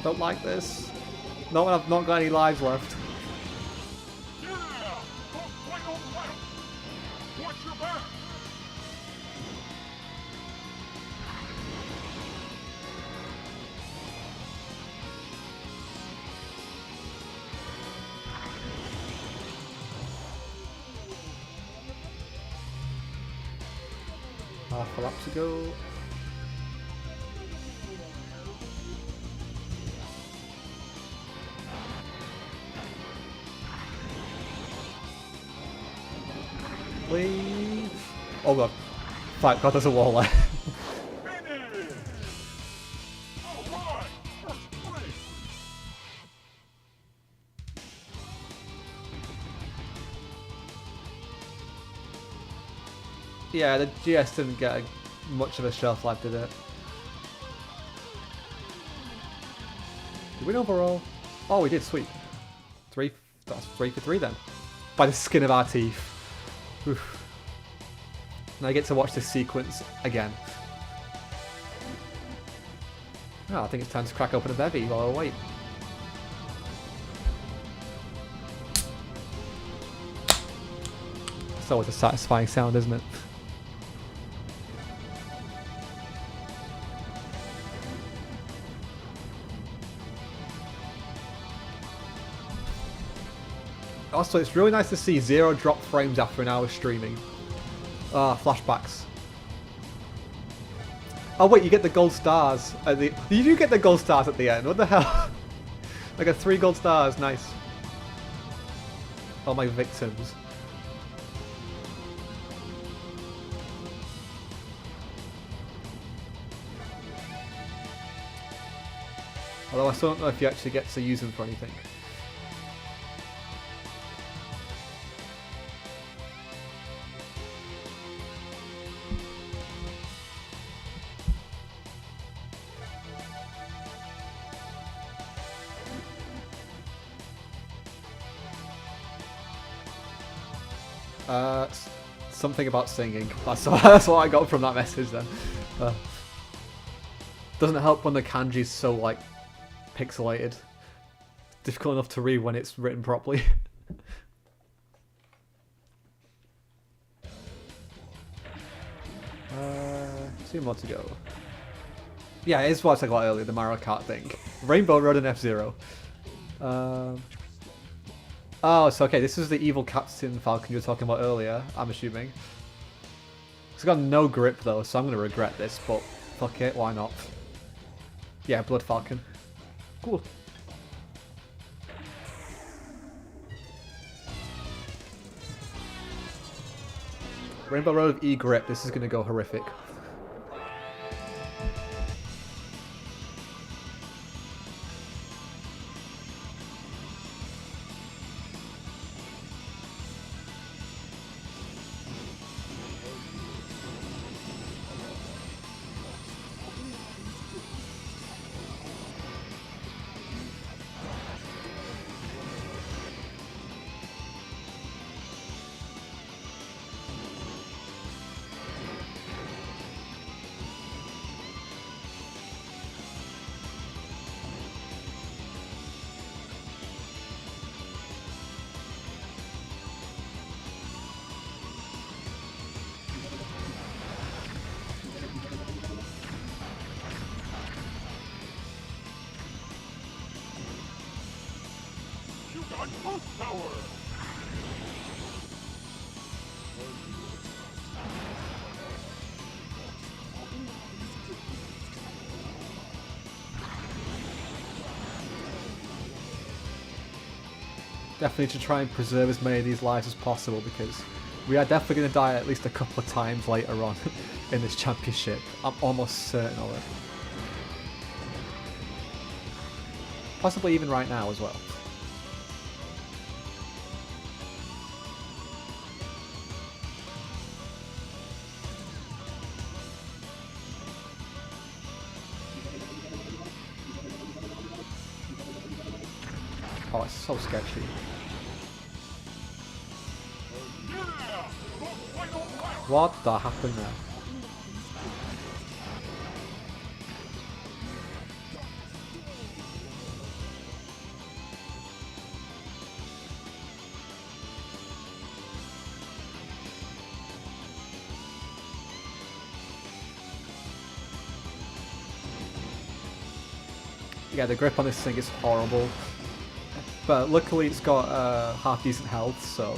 Don't like this. Not when I've not got any lives left. Half a lap to go. Oh god. Thank god there's a wall there. Finish! Alright, first place! Yeah, the GS didn't get much of a shelf life, did it? Did we win overall? Oh, we did, sweet. That's 3 for 3 then. By the skin of our teeth. Oof. Now I get to watch this sequence again. Oh, I think it's time to crack open a bevy while I wait. It's always a satisfying sound, isn't it? Also, it's really nice to see 0 drop frames after an hour streaming. Ah, flashbacks. Oh wait, you get the gold stars at the... You do get the gold stars at the end, what the hell? I got 3 gold stars, nice. Oh, my victims. Although I still don't know if you actually get to use them for anything. Something about singing. That's what I got from that message then. Doesn't help when the kanji's so like pixelated. Difficult enough to read when it's written properly. 2 more to go. Yeah, it is what I said earlier, the Mario Kart thing. Rainbow Road and F-Zero. Oh, so okay, this is the evil Captain Falcon you were talking about earlier, I'm assuming. It's got no grip though, so I'm going to regret this, but fuck it, why not? Yeah, Blood Falcon. Cool. Rainbow Road of E-Grip, this is going to go horrific. On Pulse Power! Definitely to try and preserve as many of these lives as possible because we are definitely going to die at least a couple of times later on in this championship. I'm almost certain of it. Possibly even right now as well. Oh, it's so sketchy. What the happened there? Yeah, the grip on this thing is horrible. But luckily it's got half decent health, so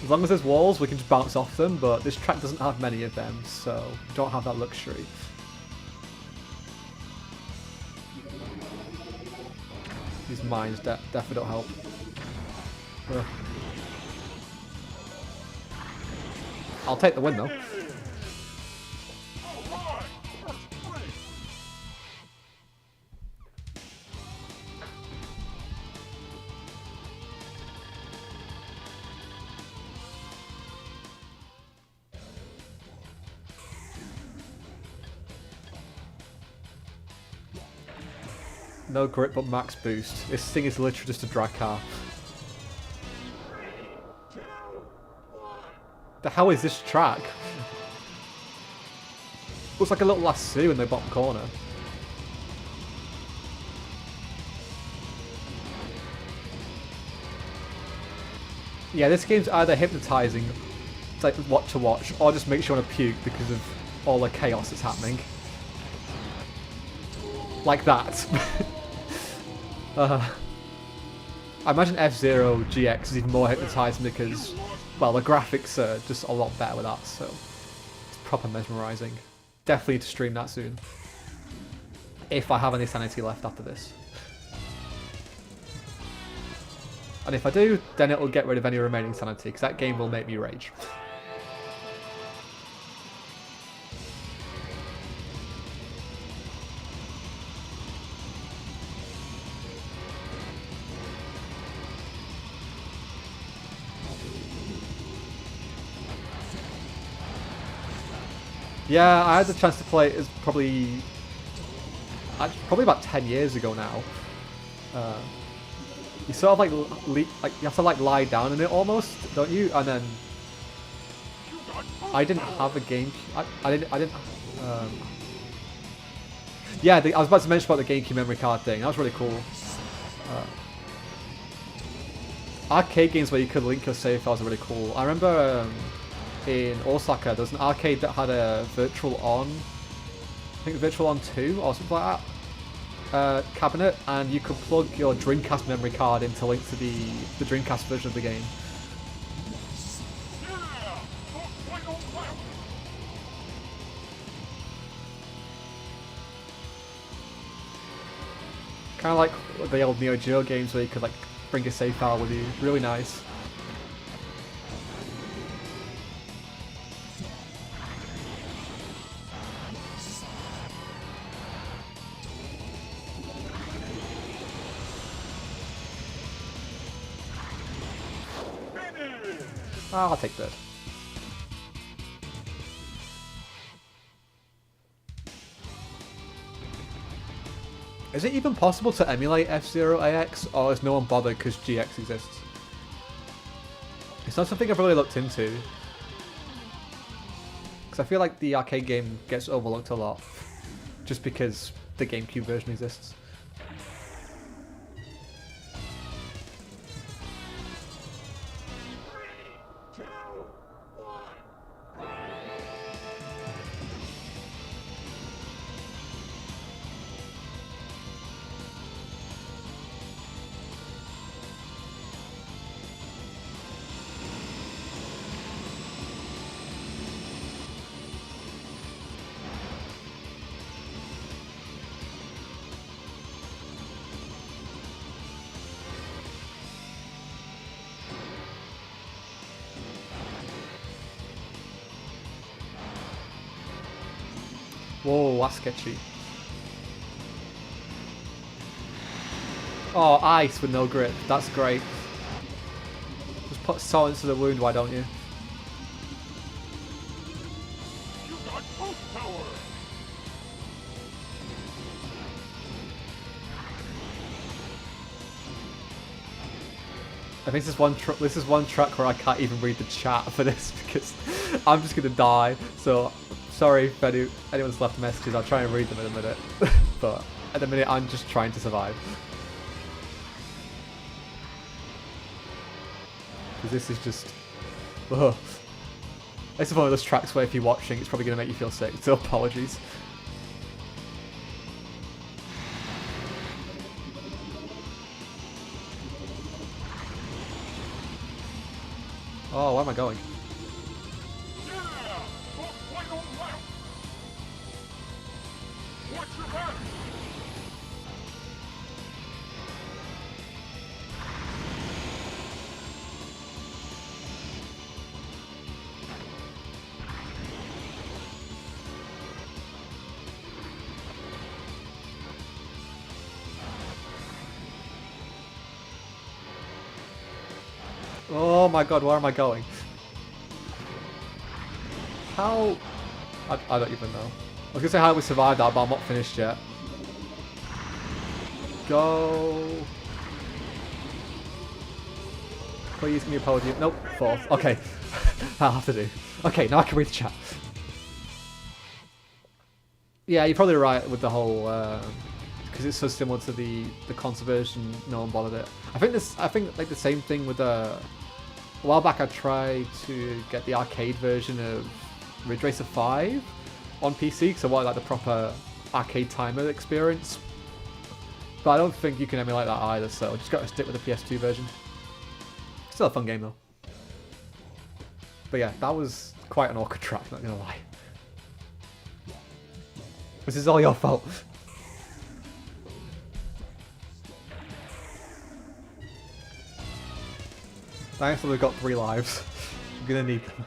as long as there's walls we can just bounce off them, but this track doesn't have many of them, so don't have that luxury. These mines definitely don't help. Ugh. I'll take the win though. Alright, first place. No grip but max boost. This thing is literally just a drag car. The hell is this track? Looks like a little lasso in the bottom corner. Yeah, this game's either hypnotizing, it's like what to watch, or just makes you want to puke because of all the chaos that's happening. Like that. I imagine F-Zero GX is even more hypnotizing because, well, the graphics are just a lot better with that, so it's proper mesmerizing. Definitely need to stream that soon. If I have any sanity left after this. And if I do, then it will get rid of any remaining sanity, because that game will make me rage. Yeah, I had the chance to play it as probably about 10 years ago now. You sort of like you have to like lie down in it almost, don't you? And then I didn't have a GameCube. I didn't. Yeah, I was about to mention about the GameCube memory card thing. That was really cool. Arcade games where you could link your save files are really cool. I remember in Osaka there was an arcade that had a Virtual On, I think Virtual On 2 or something like that, cabinet, and you could plug your Dreamcast memory card in to link to the Dreamcast version of the game. Kind of like the old Neo Geo games where you could like bring a save file with you. Really nice. I'll take that. Is it even possible to emulate F-Zero AX, or is no one bothered because GX exists? It's not something I've really looked into. Because I feel like the arcade game gets overlooked a lot, just because the GameCube version exists. Whoa, that's sketchy. Oh, ice with no grip. That's great. Just put salt into the wound, why don't you? You got boost power. I think this is one track where I can't even read the chat for this because I'm just gonna die. So sorry if anyone's left messages. I'll try and read them in a minute. But at the minute, I'm just trying to survive. Because this is just... Ugh. This is one of those tracks where if you're watching, it's probably going to make you feel sick. So apologies. Oh, where am I going? Watch your back. Oh my god, where am I going? How? I don't even know. I was gonna say how we survived that, but I'm not finished yet. Go. Please give me a podium. Nope, fourth. Okay. I'll have to do. Okay, now I can read the chat. Yeah, you're probably right with the whole because it's so similar to the conservation. No one bothered it. I think like the same thing with a while back. I tried to get the arcade version of Ridge Racer 5 on PC because I wanted like the proper arcade timer experience. But I don't think you can emulate that either. So just got to stick with the PS2 version. Still a fun game though. But yeah, that was quite an awkward track. Not gonna lie. This is all your fault. Thankfully we've got 3 lives. I'm gonna need them.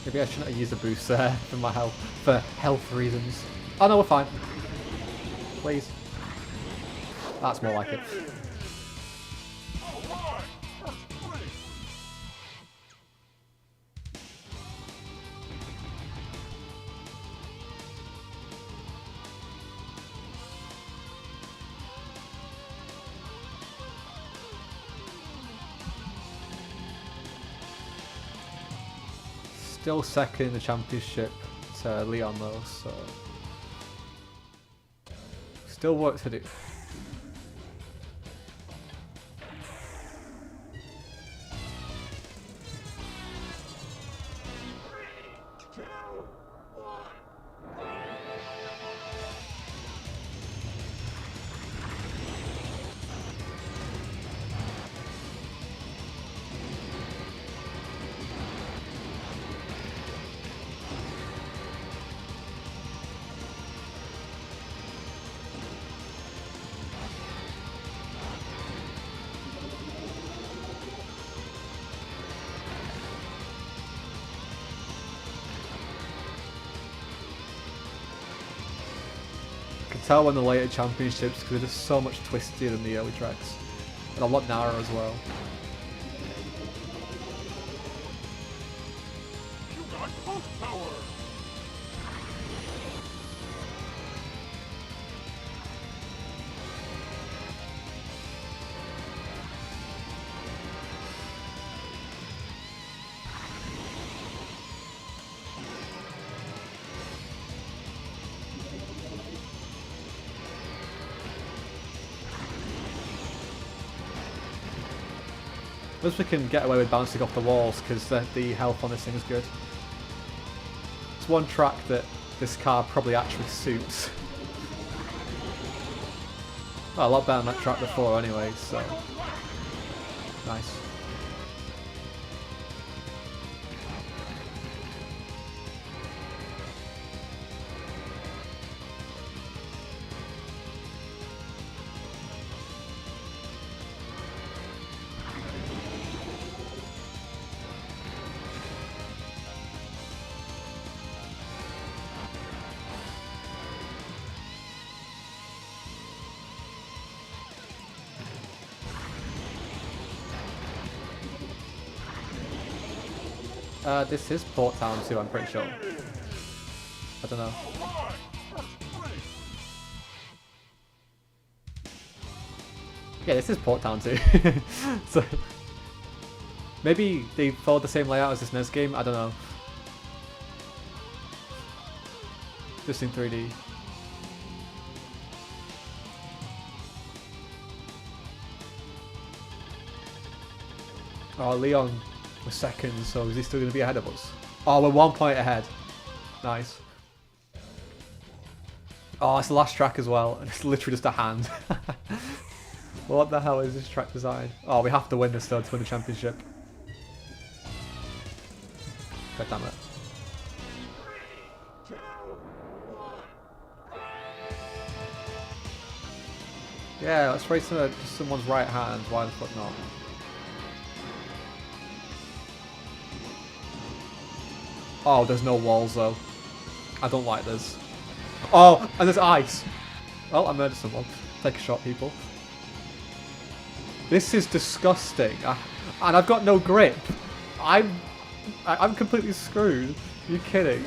Maybe I shouldn't have used a boost there for my health, for health reasons. Oh no, we're fine. Please. That's more like it. Still second in the championship to Leon though, so still work to do. Tell when the later championships because they're just so much twistier than the early tracks and a lot narrower as well. You got full power. At least we can get away with bouncing off the walls because the health on this thing is good. It's one track that this car probably actually suits. Well, a lot better than that track before anyway, so nice. This is Port Town too, I'm pretty sure. I don't know. Yeah, this is Port Town too. So maybe they followed the same layout as this NES game. I don't know. Just in 3D. Oh, Leon was second, so is he still going to be ahead of us? Oh, we're 1 point ahead. Nice. Oh, it's the last track as well, and it's literally just a hand. What the hell is this track design? Oh, we have to win this though to win the championship. God damn it. Yeah, let's race to someone's right hand. Why the fuck not? Oh, there's no walls though. I don't like this. Oh, and there's ice. Well, I murdered someone. Take a shot, people. This is disgusting. And I've got no grip. I'm completely screwed. Are you kidding?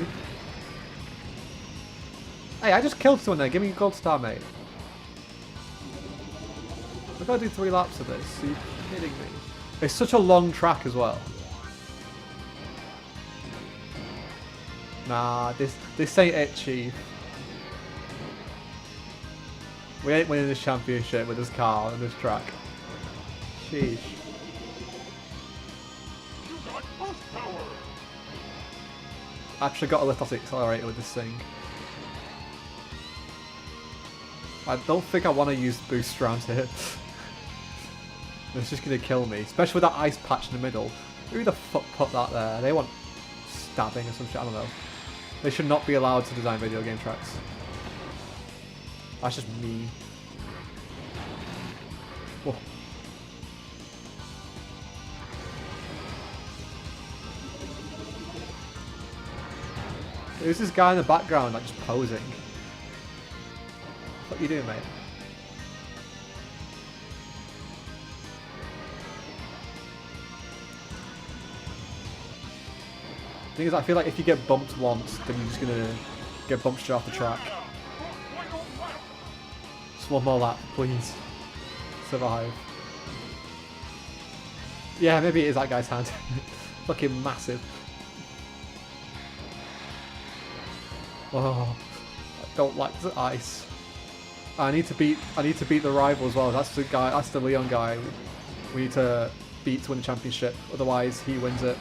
Hey, I just killed someone there. Give me a gold star, mate. I've got to do 3 laps of this. Are you kidding me? It's such a long track as well. Nah, this ain't it, Chief. We ain't winning this championship with this car and this track. Sheesh. Actually got a little accelerator with this thing. I don't think I want to use boost around here. It's just going to kill me. Especially with that ice patch in the middle. Who the fuck put that there? They want stabbing or some shit, I don't know. They should not be allowed to design video game tracks. That's just me. Whoa. Who's this guy in the background, like, just posing? What are you doing, mate? The thing is, I feel like if you get bumped once, then you're just gonna get bumped straight off the track. Just one more lap, please. Survive. Yeah, maybe it is that guy's hand. Fucking massive. Oh, I don't like the ice. I need to beat the rival as well. That's the guy. That's the Leon guy. We need to beat to win the championship. Otherwise, he wins it.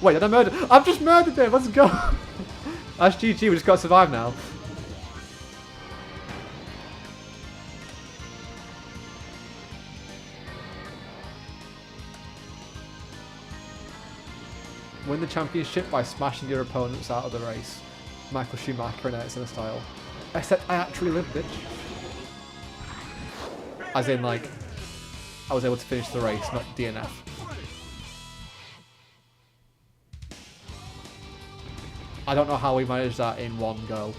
Wait, did I murder? I've just murdered him. Let's go. That's GG. We just got to survive now. Win the championship by smashing your opponents out of the race. Michael Schumacher in a style. Except I actually lived, bitch. As in, like, I was able to finish the race, not DNF. I don't know how we managed that in one go.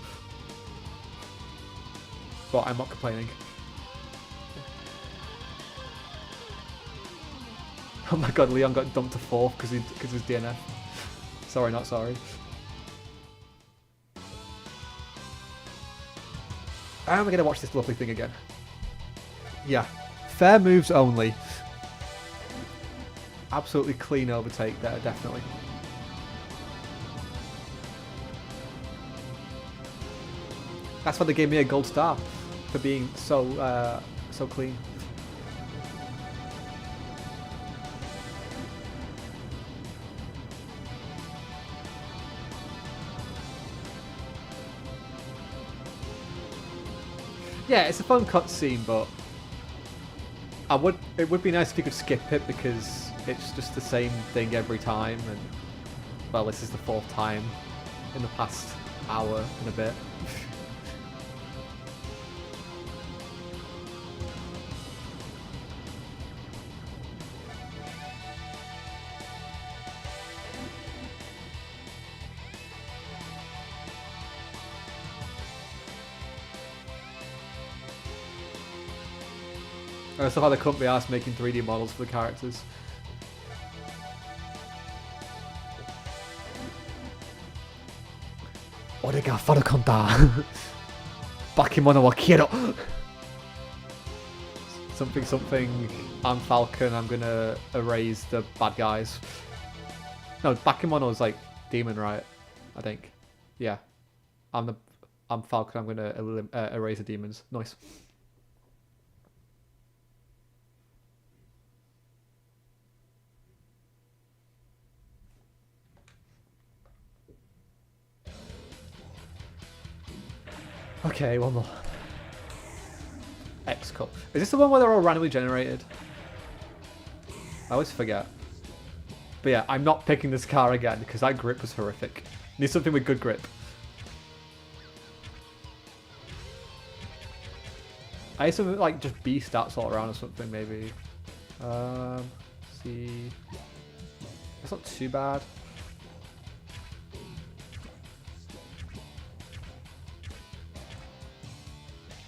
But I'm not complaining. Oh my god, Leon got dumped to 4th because he's DNF. Sorry, not sorry. And we're going to watch this lovely thing again. Yeah. Fair moves only. Absolutely clean overtake there, definitely. That's why they gave me a gold star. For being so clean. Yeah, it's a fun cutscene, but it would be nice if you could skip it because it's just the same thing every time, and well, this is the 4th time in the past hour and a bit. I still had a company ass making 3D models for the characters. Orega faru konta. Bakemono wa quiero. Something something. I'm Falcon. I'm gonna erase the bad guys. No, Bakemono is like demon, right? I think. Yeah. I'm Falcon. I'm gonna erase the demons. Nice. Okay, one more. X Cup. Is this the one where they're all randomly generated? I always forget. But yeah, I'm not picking this car again because that grip was horrific. Need something with good grip. I need something like just B stats all around or something maybe. See. That's not too bad.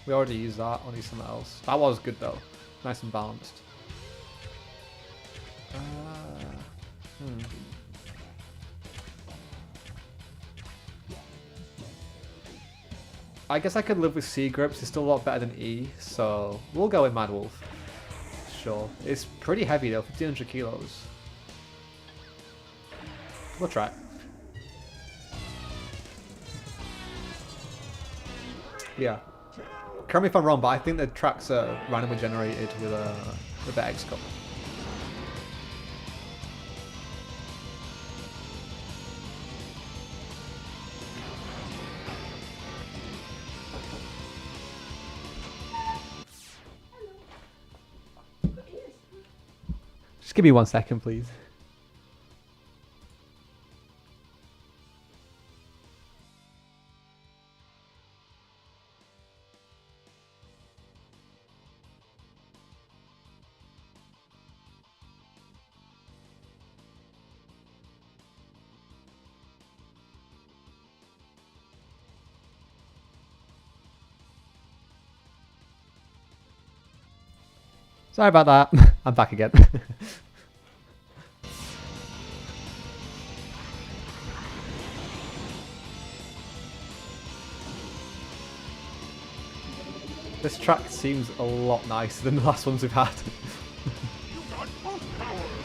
We already used that. I'll need something else. That was good though. Nice and balanced. I guess I could live with C grips. It's still a lot better than E, so we'll go with Mad Wolf. Sure. It's pretty heavy though, 1500 kilos. We'll try it. Yeah. Correct me if I'm wrong, but I think the tracks are randomly generated with the X Cup. Just give me 1 second, please. Sorry about that. I'm back again. This track seems a lot nicer than the last ones we've had.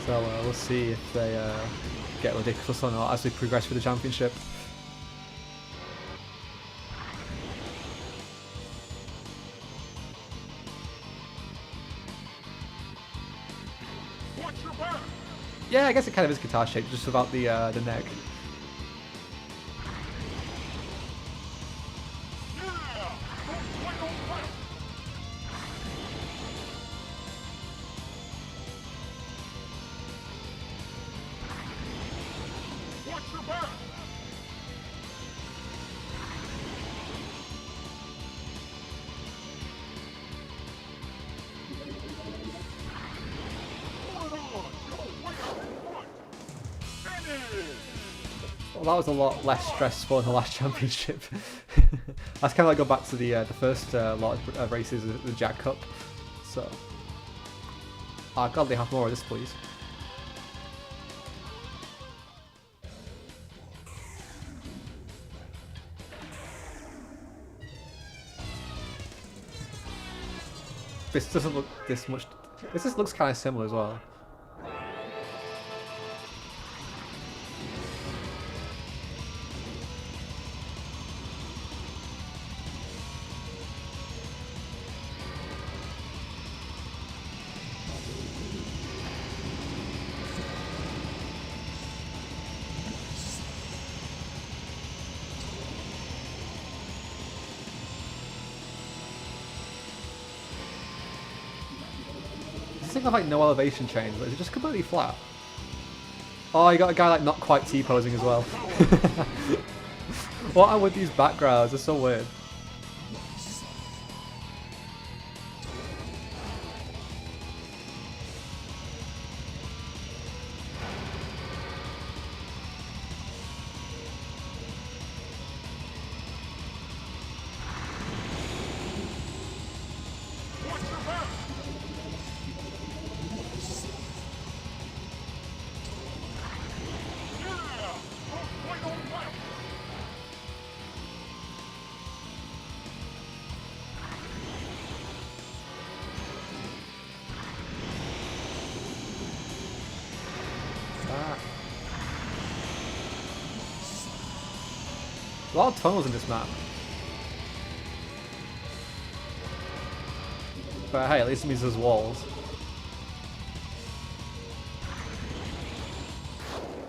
So we'll see if they get ridiculous or not as we progress through the championship. Yeah, I guess it kind of is guitar shaped, just without the neck. Well, that was a lot less stressful than the last championship. That's kind of like go back to the first lot of races, the Jack Cup. So, I'd gladly have more of this, please. This doesn't look this much. This just looks kind of similar as well. This thing has like no elevation change, but is it just completely flat? Oh, you got a guy like not quite T-posing as well. What are with these backgrounds? They're so weird. A lot of tunnels in this map. But hey, at least it means there's walls.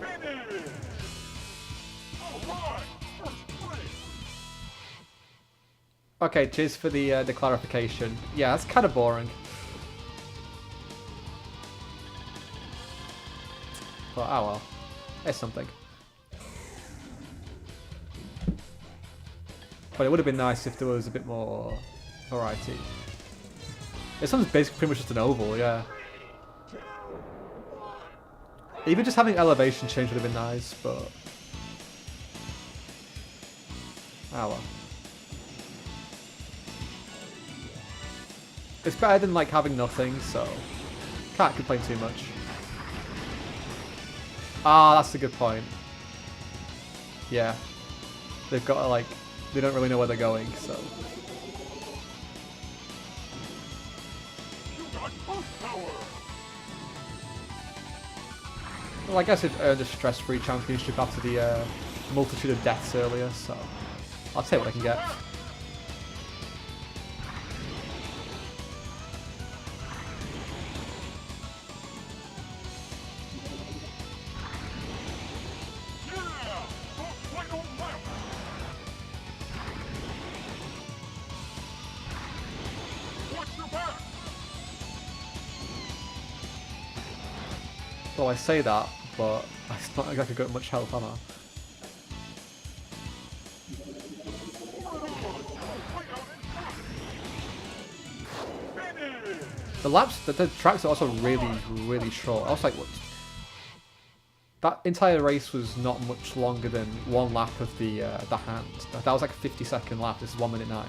Finish! Alright, first place! Okay, cheers for the clarification. Yeah, that's kind of boring. But oh well, it's something. But it would have been nice if there was a bit more variety. This one's basically pretty much just an oval, yeah. Even just having elevation change would have been nice, but oh well. It's better than like having nothing, so can't complain too much. Ah, that's a good point. Yeah. They've got to like, they don't really know where they're going, so. You got boost power! Well, I guess it earned a stress-free championship after the multitude of deaths earlier, so I'll take what I can get. Yeah! The final lap! Watch your back! Well, I say that, but it's not like I got much health, am I? Finish! The laps, the tracks are also really short. I was like, what? That entire race was not much longer than one lap of the hand. That was like a 50-second lap. This is 1 minute 9.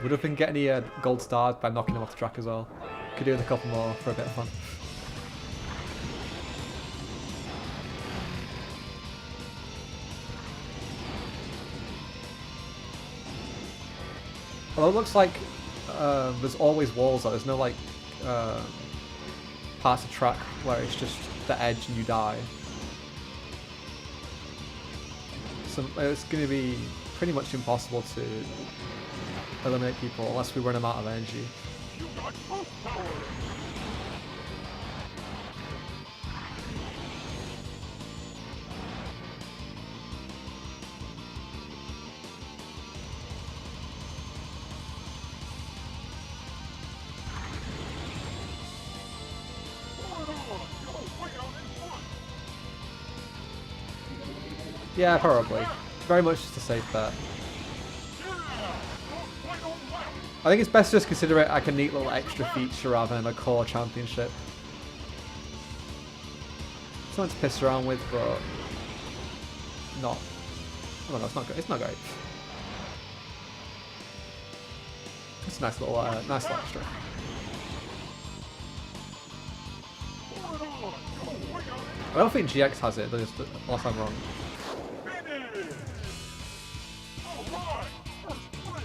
Would have been getting a gold star by knocking him off the track as well. Could do with a couple more for a bit of fun. Although it looks like there's always walls though. There's no like parts of track where it's just the edge and you die. So it's going to be pretty much impossible to eliminate people unless we run them out of energy. You got boost power! Yeah, probably. Very much just a safe bet. I think it's best to just consider it like a neat little extra feature rather than a core championship. Something to piss around with, but not. I don't know. It's not good. It's not great. It's a nice little extra. I don't think GX has it, but unless I'm wrong. Finish! Alright, first place!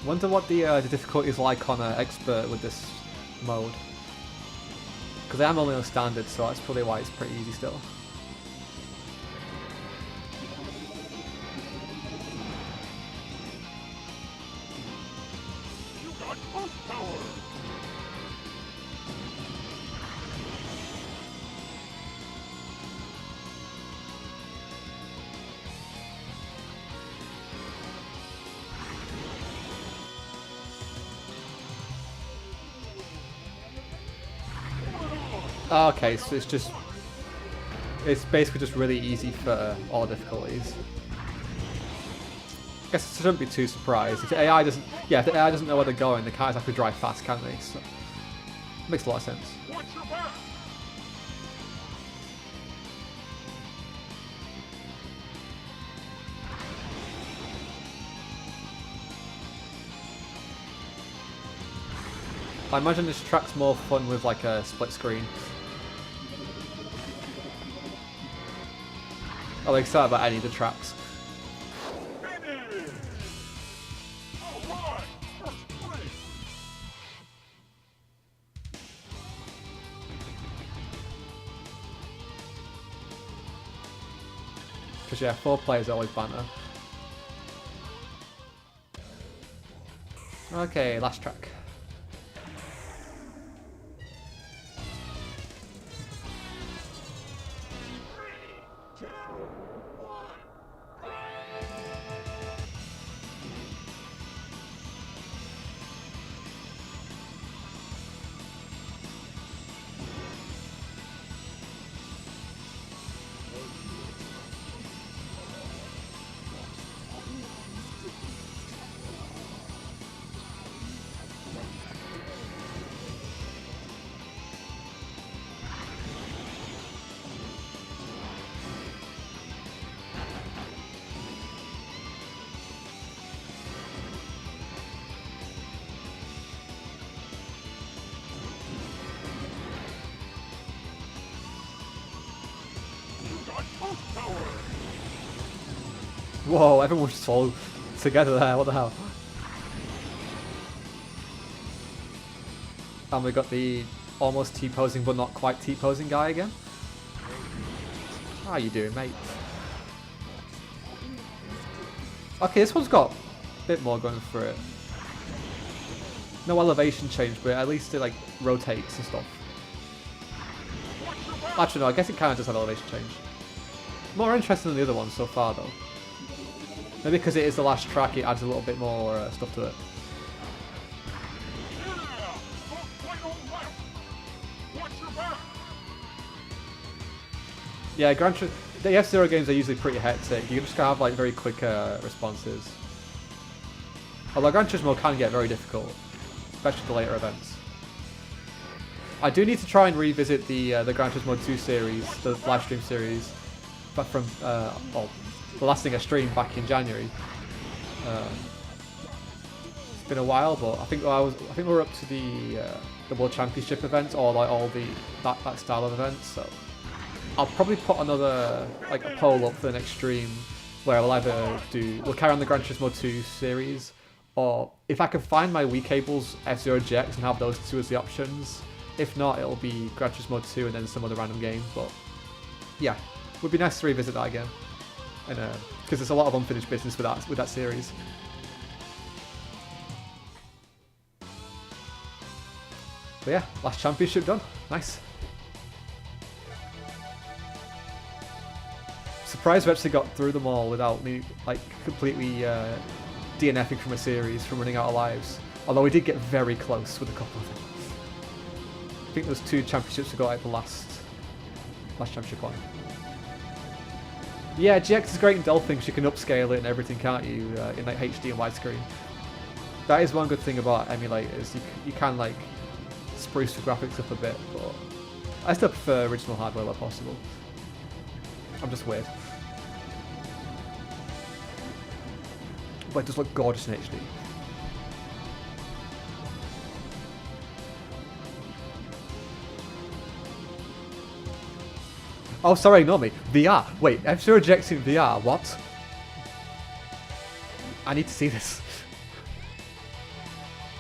Wonder what the difficulty is like on expert with this mode. Because I am only on standard, so that's probably why it's pretty easy still. You got boost power! Oh, okay, so it's basically just really easy for all difficulties. I guess I shouldn't be too surprised. If the AI doesn't, yeah, if the AI doesn't know where they're going, they can't exactly drive fast, can they? So, makes a lot of sense. Watch your back! I imagine this track's more fun with like a split screen. I'm excited about any of the tracks. Finish! Alright! First place! Because yeah, 4 players always banter. Okay, last track. Whoa, everyone just all together there, what the hell? And we got the almost T-posing but not quite T-posing guy again. How you doing, mate? Okay, this one's got a bit more going for it. No elevation change, but at least it like rotates and stuff. Actually no, I guess it kind of does have elevation change. More interesting than the other one so far though. Maybe because it is the last track, it adds a little bit more stuff to it. Yeah! Don't right on left! Watch your back! Yeah, the F-Zero games are usually pretty hectic. You just gotta have like very quick responses. Although Gran Turismo can get very difficult, especially the later events. I do need to try and revisit the Gran Turismo 2 series, the live stream series, but from well, the last thing I streamed back in January. It's been a while, but I think we're up to the World Championship event or like all that style of events. So I'll probably put another like a poll up for the next stream where we'll carry on the Gran Turismo 2 series, or if I can find my Wii cables F-Zero GX and have those two as the options. If not, it'll be Gran Turismo 2 and then some other random game. But yeah, would be nice to revisit that again, and because there's a lot of unfinished business with that series. But yeah, last championship done. Nice. Surprised we actually got through them all without me like completely DNFing from a series, from running out of lives. Although we did get very close with a couple of them. I think those 2 championships we got at the last championship one. Yeah, GX is great in Delphin because you can upscale it and everything, can't you? In like HD and widescreen. That is one good thing about emulators. You can like spruce the graphics up a bit, but I still prefer original hardware where possible. I'm just weird. But it does look gorgeous in HD. Oh, sorry, ignore me. VR. Wait, F-Zero GX in VR. What? I need to see this.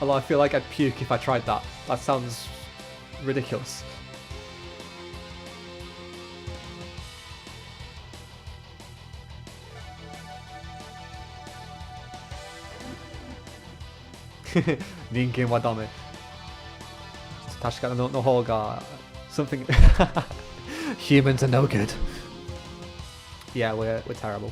Although I feel like I'd puke if I tried that. That sounds ridiculous. Ningen wa dame. 確かの方が something. Humans are no good. Yeah, we're terrible.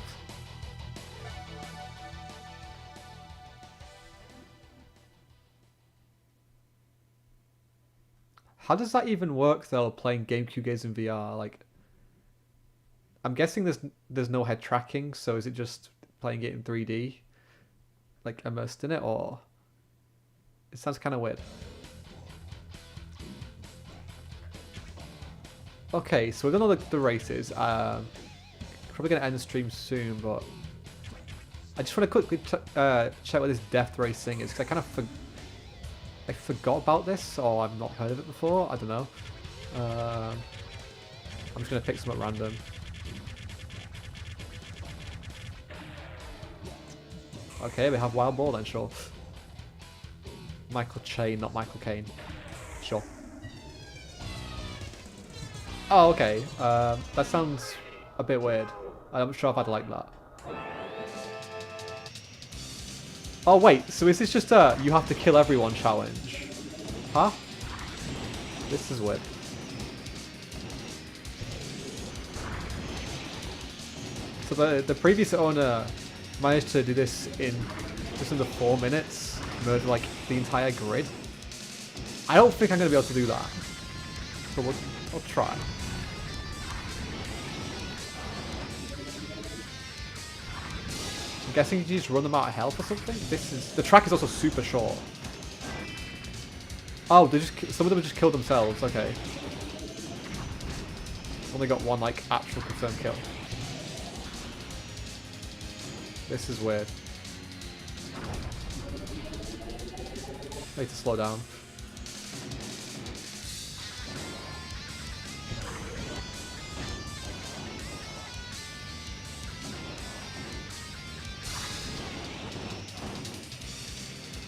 How does that even work though? Playing GameCube games in VR, like, I'm guessing there's no head tracking, so is it just playing it in 3D, like immersed in it, or it sounds kind of weird. Okay, so we've done all the races. Probably gonna end the stream soon, but I just want to quickly check what this death race thing is, because I kind of I forgot about this, or I've not heard of it before. I don't know. I'm just gonna pick some at random. Okay, we have Wild Ball then, sure. Michael Che, not Michael Caine. Sure. Oh, okay. That sounds a bit weird. I'm not sure if I'd like that. Oh wait, so is this just a you have to kill everyone challenge? Huh? This is weird. So the previous owner managed to do this in just under 4 minutes, murder like the entire grid. I don't think I'm gonna be able to do that, but I'll try. I'm guessing you just run them out of health or something. The track is also super short. Oh, some of them just killed themselves. Okay, only got one like actual confirmed kill. This is weird. I need to slow down.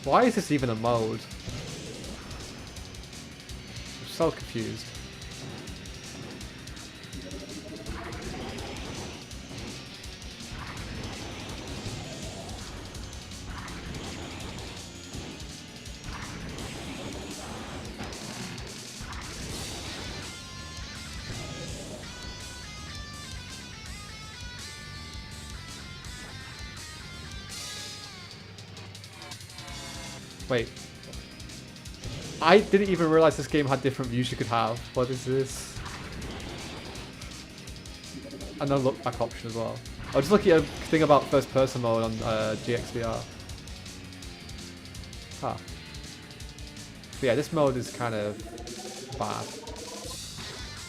Why is this even a mode? I'm so confused. Wait. I didn't even realize this game had different views you could have. What is this? And no look back option as well. I was just looking at a thing about first person mode on GXVR. Huh. But yeah, this mode is kind of bad.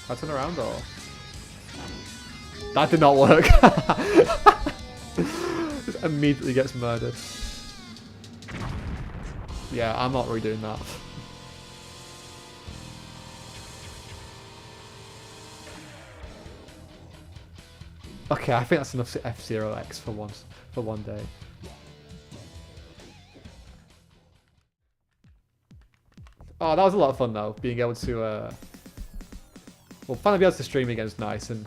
Can I turn around or? That did not work. Just immediately gets murdered. Yeah, I'm not redoing that. Okay, I think that's enough F-Zero X for one day. Oh, that was a lot of fun though, being able to well, finally be able to stream again is nice, and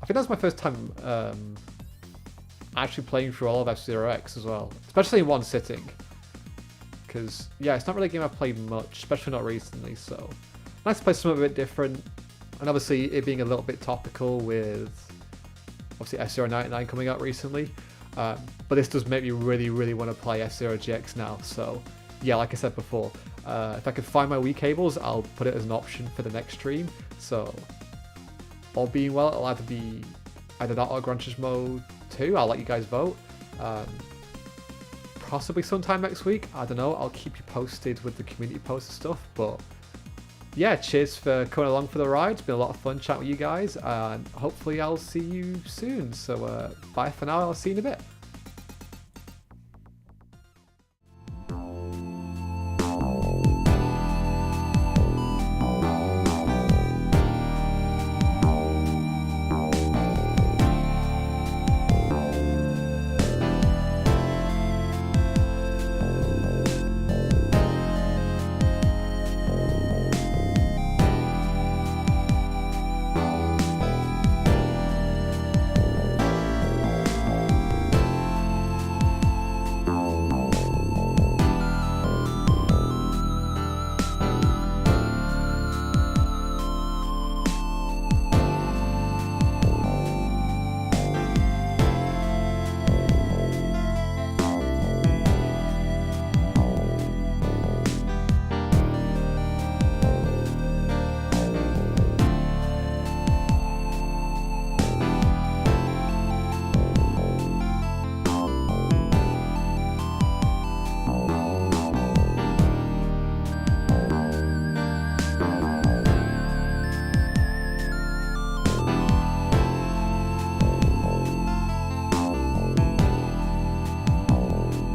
I think that was my first time actually playing through all of F-Zero X as well, especially in one sitting. Because, yeah, it's not really a game I've played much, especially not recently, so nice to play something a bit different. And obviously it being a little bit topical with, obviously, F-Zero 99 coming out recently. But this does make me really, really want to play F-Zero GX now. So, yeah, like I said before, if I can find my Wii cables, I'll put it as an option for the next stream. So, all being well, it'll either be either that or Gran Turismo 2. I'll let you guys vote. Possibly sometime next week. I don't know. I'll keep you posted with the community post and stuff. But yeah, cheers for coming along for the ride. It's been a lot of fun chatting with you guys, and hopefully I'll see you soon. So bye for now. I'll see you in a bit.